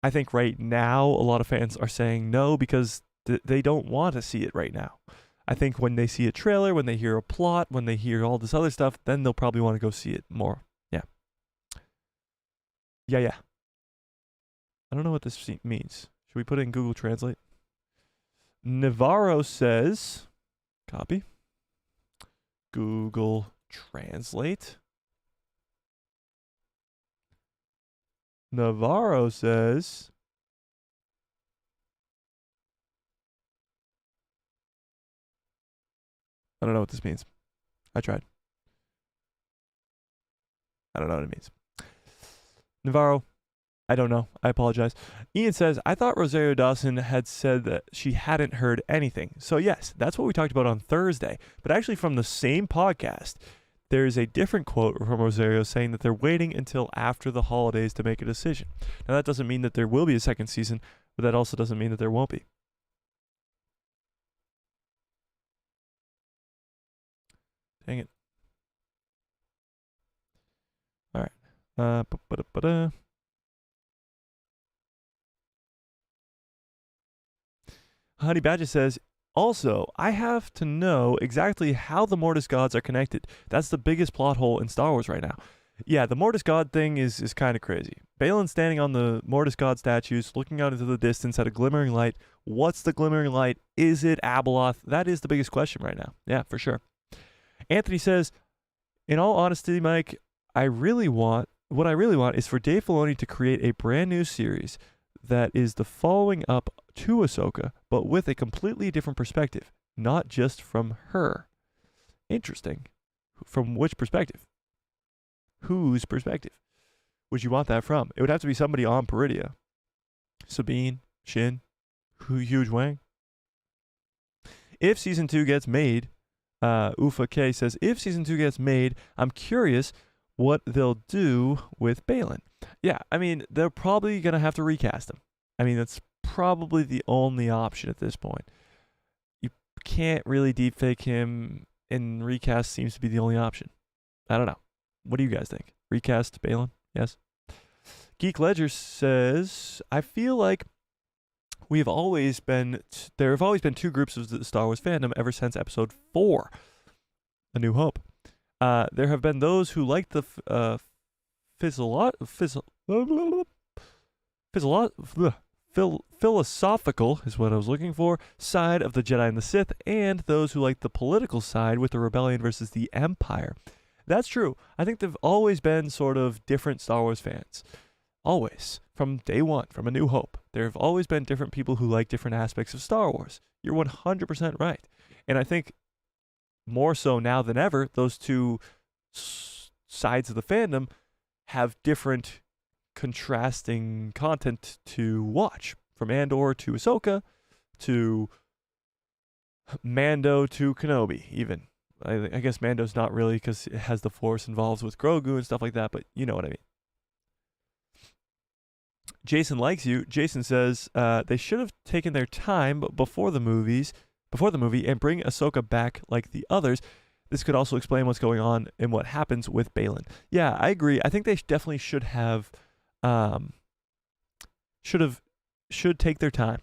I think right now a lot of fans are saying no because they don't want to see it right now. I think when they see a trailer, when they hear a plot, when they hear all this other stuff, then they'll probably want to go see it more. Yeah. Yeah. I don't know what this means. Should we put it in Google Translate? Navarro says, copy. Google Translate. Navarro says, I don't know what this means. I tried. I don't know what it means. Navarro, I don't know. I apologize. Ian says, I thought Rosario Dawson had said that she hadn't heard anything. So yes, that's what we talked about on Thursday. But actually from the same podcast, there's a different quote from Rosario saying that they're waiting until after the holidays to make a decision. Now that doesn't mean that there will be a second season, but that also doesn't mean that there won't be. Dang it. All right. Honey Badger says, also, I have to know exactly how the Mortis gods are connected. That's the biggest plot hole in Star Wars right now. Yeah, the Mortis god thing is kind of crazy. Baylan standing on the Mortis god statues, looking out into the distance at a glimmering light. What's the glimmering light? Is it Abeloth? That is the biggest question right now. Yeah, for sure. Anthony says, in all honesty, Mike, what I really want is for Dave Filoni to create a brand new series that is the following up to Ahsoka, but with a completely different perspective, not just from her. Interesting. From which perspective? Whose perspective would you want that from? It would have to be somebody on Peridia. Sabine, Shin, Huge Wang. If season 2 gets made, Ufa K says, if season 2 gets made, I'm curious what they'll do with Baylan. Yeah, I mean, they're probably going to have to recast him. I mean, that's probably the only option at this point. You can't really deepfake him, and recast seems to be the only option. I don't know. What do you guys think? Recast Baylan? Yes? Geek Ledger says, I feel like there have always been two groups of the Star Wars fandom ever since episode 4, A New Hope. There have been those who like the philosophical is what I was looking for side of the Jedi and the Sith, and those who like the political side with the rebellion versus the Empire. That's true. I think there've always been sort of different Star Wars fans. Always. From day one, from A New Hope. There have always been different people who like different aspects of Star Wars. You're 100% right. And I think more so now than ever, those two sides of the fandom have different contrasting content to watch. From Andor to Ahsoka to Mando to Kenobi, even. I guess Mando's not really because it has the Force involved with Grogu and stuff like that, but you know what I mean. Jason likes you. Jason says they should have taken their time before the movie and bring Ahsoka back like the others. This could also explain what's going on and what happens with Baylan. Yeah, I agree. I think they definitely should take their time.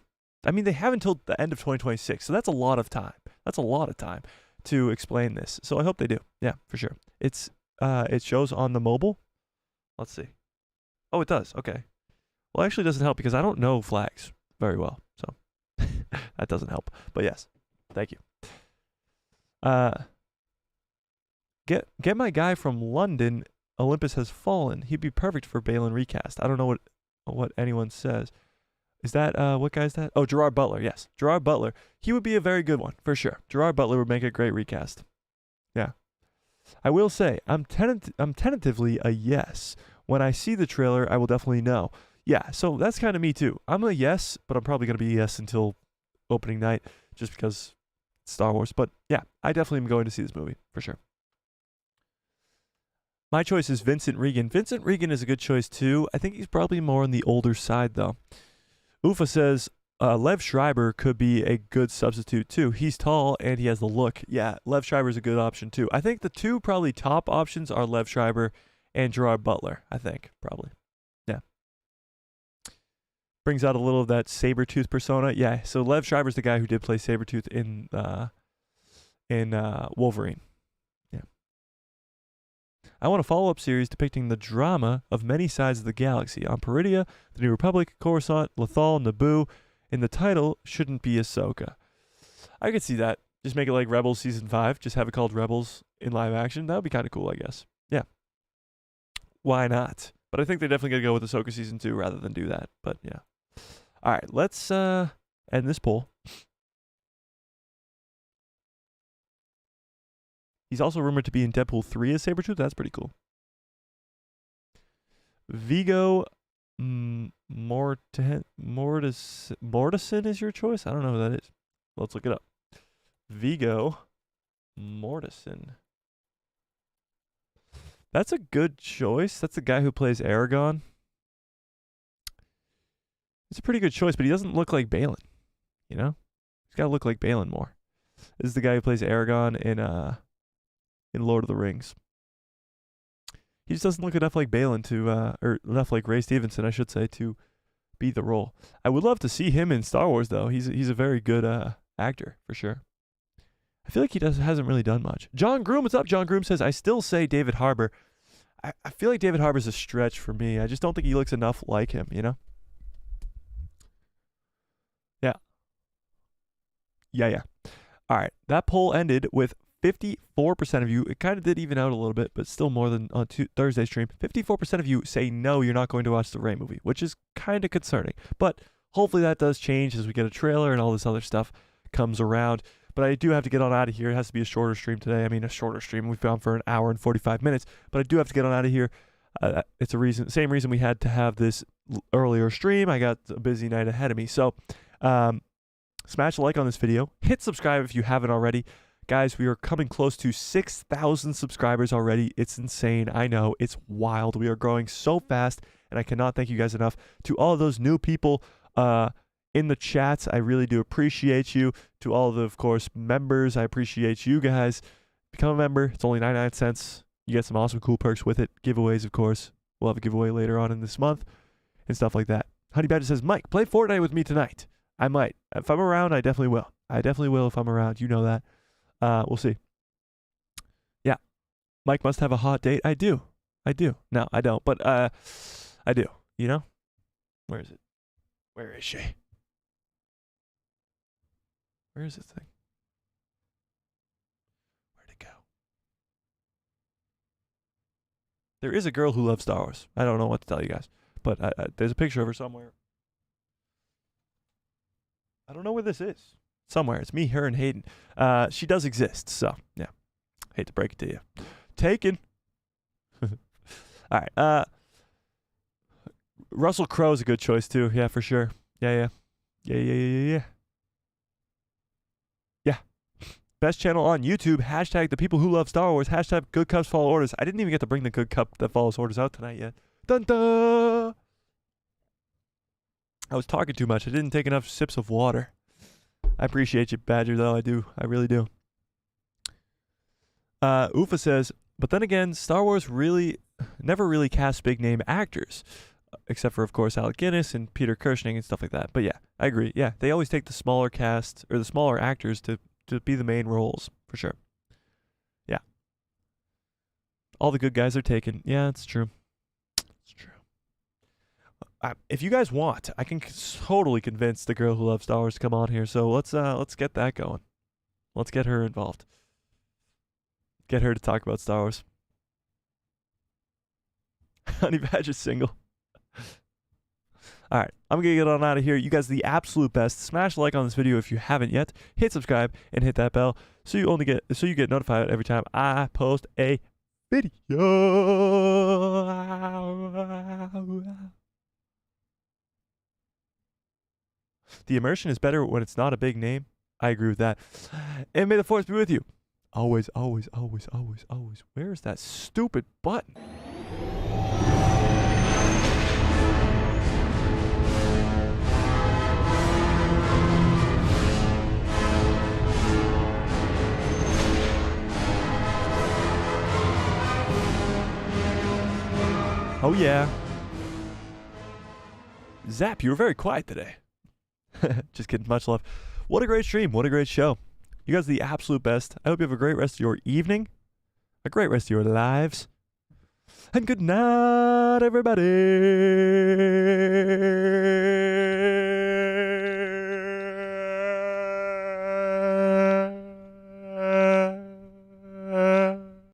I mean, they have until the end of 2026, so that's a lot of time. That's a lot of time to explain this. So I hope they do. Yeah, for sure. It shows on the mobile. Let's see. Oh, it does. Okay. Well, it actually doesn't help because I don't know flags very well, so that doesn't help. But yes, thank you. Get my guy from London. Olympus Has Fallen. He'd be perfect for Baylan recast. I don't know what anyone says. Is that what guy is that? Oh, Gerard Butler. Yes, Gerard Butler. He would be a very good one for sure. Gerard Butler would make a great recast. Yeah. I will say I'm tentatively a yes. when I see the trailer, I will definitely know. Yeah, so that's kind of me too. I'm a yes, but I'm probably going to be a yes until opening night just because it's Star Wars. But yeah, I definitely am going to see this movie for sure. My choice is Vincent Regan. Vincent Regan is a good choice too. I think he's probably more on the older side though. Ufa says Lev Schreiber could be a good substitute too. He's tall and he has the look. Yeah, Lev Schreiber is a good option too. I think the two probably top options are Lev Schreiber and Gerard Butler. I think probably. Yeah. Brings out a little of that Sabretooth persona. Yeah, so Lev Schreiber's the guy who did play Sabretooth in Wolverine. Yeah. I want a follow-up series depicting the drama of many sides of the galaxy. On Peridia, the New Republic, Coruscant, Lothal, Naboo. And the title shouldn't be Ahsoka. I could see that. Just make it like Rebels Season 5. Just have it called Rebels in live action. That would be kind of cool, I guess. Yeah. Why not? But I think they're definitely going to go with Ahsoka Season 2 rather than do that. But yeah. All right, let's end this poll. He's also rumored to be in Deadpool 3 as Sabretooth. That's pretty cool. Vigo Mortensen is your choice? I don't know who that is. Let's look it up. Vigo Mortensen. That's a good choice. That's the guy who plays Aragon. It's a pretty good choice, but he doesn't look like Balin. You know? He's got to look like Balin more. This is the guy who plays Aragon in Lord of the Rings. He just doesn't look enough like Balin to, or enough like Ray Stevenson, I should say, to be the role. I would love to see him in Star Wars, though. He's a very good actor, for sure. I feel like he hasn't really done much. John Groom, what's up? John Groom says, I still say David Harbour. I feel like David Harbour's a stretch for me. I just don't think he looks enough like him, you know? Yeah. Yeah. All right. That poll ended with 54% of you, it kind of did even out a little bit, but still more than on Thursday's stream. 54% of you say no, you're not going to watch the Rey movie, which is kind of concerning. But hopefully that does change as we get a trailer and all this other stuff comes around. But I do have to get on out of here. It has to be a shorter stream today. I mean, a shorter stream. We've gone for an hour and 45 minutes, but I do have to get on out of here. It's a same reason we had to have this earlier stream. I got a busy night ahead of me. So smash a like on this video. Hit subscribe if you haven't already. Guys, we are coming close to 6,000 subscribers already. It's insane. I know. It's wild. We are growing so fast, and I cannot thank you guys enough. To all of those new people in the chats, I really do appreciate you. To all of the, of course, members, I appreciate you guys. Become a member. It's only 99 cents. You get some awesome, cool perks with it. Giveaways, of course. We'll have a giveaway later on in this month and stuff like that. Honey Badger says, Mike, play Fortnite with me tonight. I might. If I'm around, I definitely will. I definitely will if I'm around. You know that. We'll see. Yeah. Mike must have a hot date. I do. No, I don't. But I do. You know? Where is it? Where is she? Where is this thing? Where'd it go? There is a girl who loves Star Wars. I don't know what to tell you guys. But there's a picture of her somewhere. I don't know where this is. Somewhere. It's me, her, and Hayden. She does exist, so yeah. Hate to break it to you. Taken. All right. Russell Crowe's a good choice too. Yeah, for sure. Yeah. Best channel on YouTube. Hashtag the people who love Star Wars. Hashtag good cups follow orders. I didn't even get to bring the good cup that follows orders out tonight yet. Dun dun. I was talking too much. I didn't take enough sips of water. I appreciate you, Badger, though. I do. I really do. Ufa says, but then again, Star Wars never really cast big-name actors, except for, of course, Alec Guinness and Peter Cushing and stuff like that. But yeah, I agree. Yeah, they always take the smaller cast, or the smaller actors to be the main roles, for sure. Yeah. All the good guys are taken. Yeah, it's true. If you guys want, I can totally convince the girl who loves Star Wars to come on here. So let's get that going. Let's get her involved. Get her to talk about Star Wars. Honey Badger's single. All right, I'm gonna get on out of here. You guys are the absolute best. Smash a like on this video if you haven't yet. Hit subscribe and hit that bell so you get notified every time I post a video. The immersion is better when it's not a big name. I agree with that. And may the force be with you. Always, always, always, always, always. Where's that stupid button? Oh, yeah. Zap, you were very quiet today. Just kidding. Much love. What a great stream. What a great show. You guys are the absolute best. I hope you have a great rest of your evening, a great rest of your lives, and good night, everybody.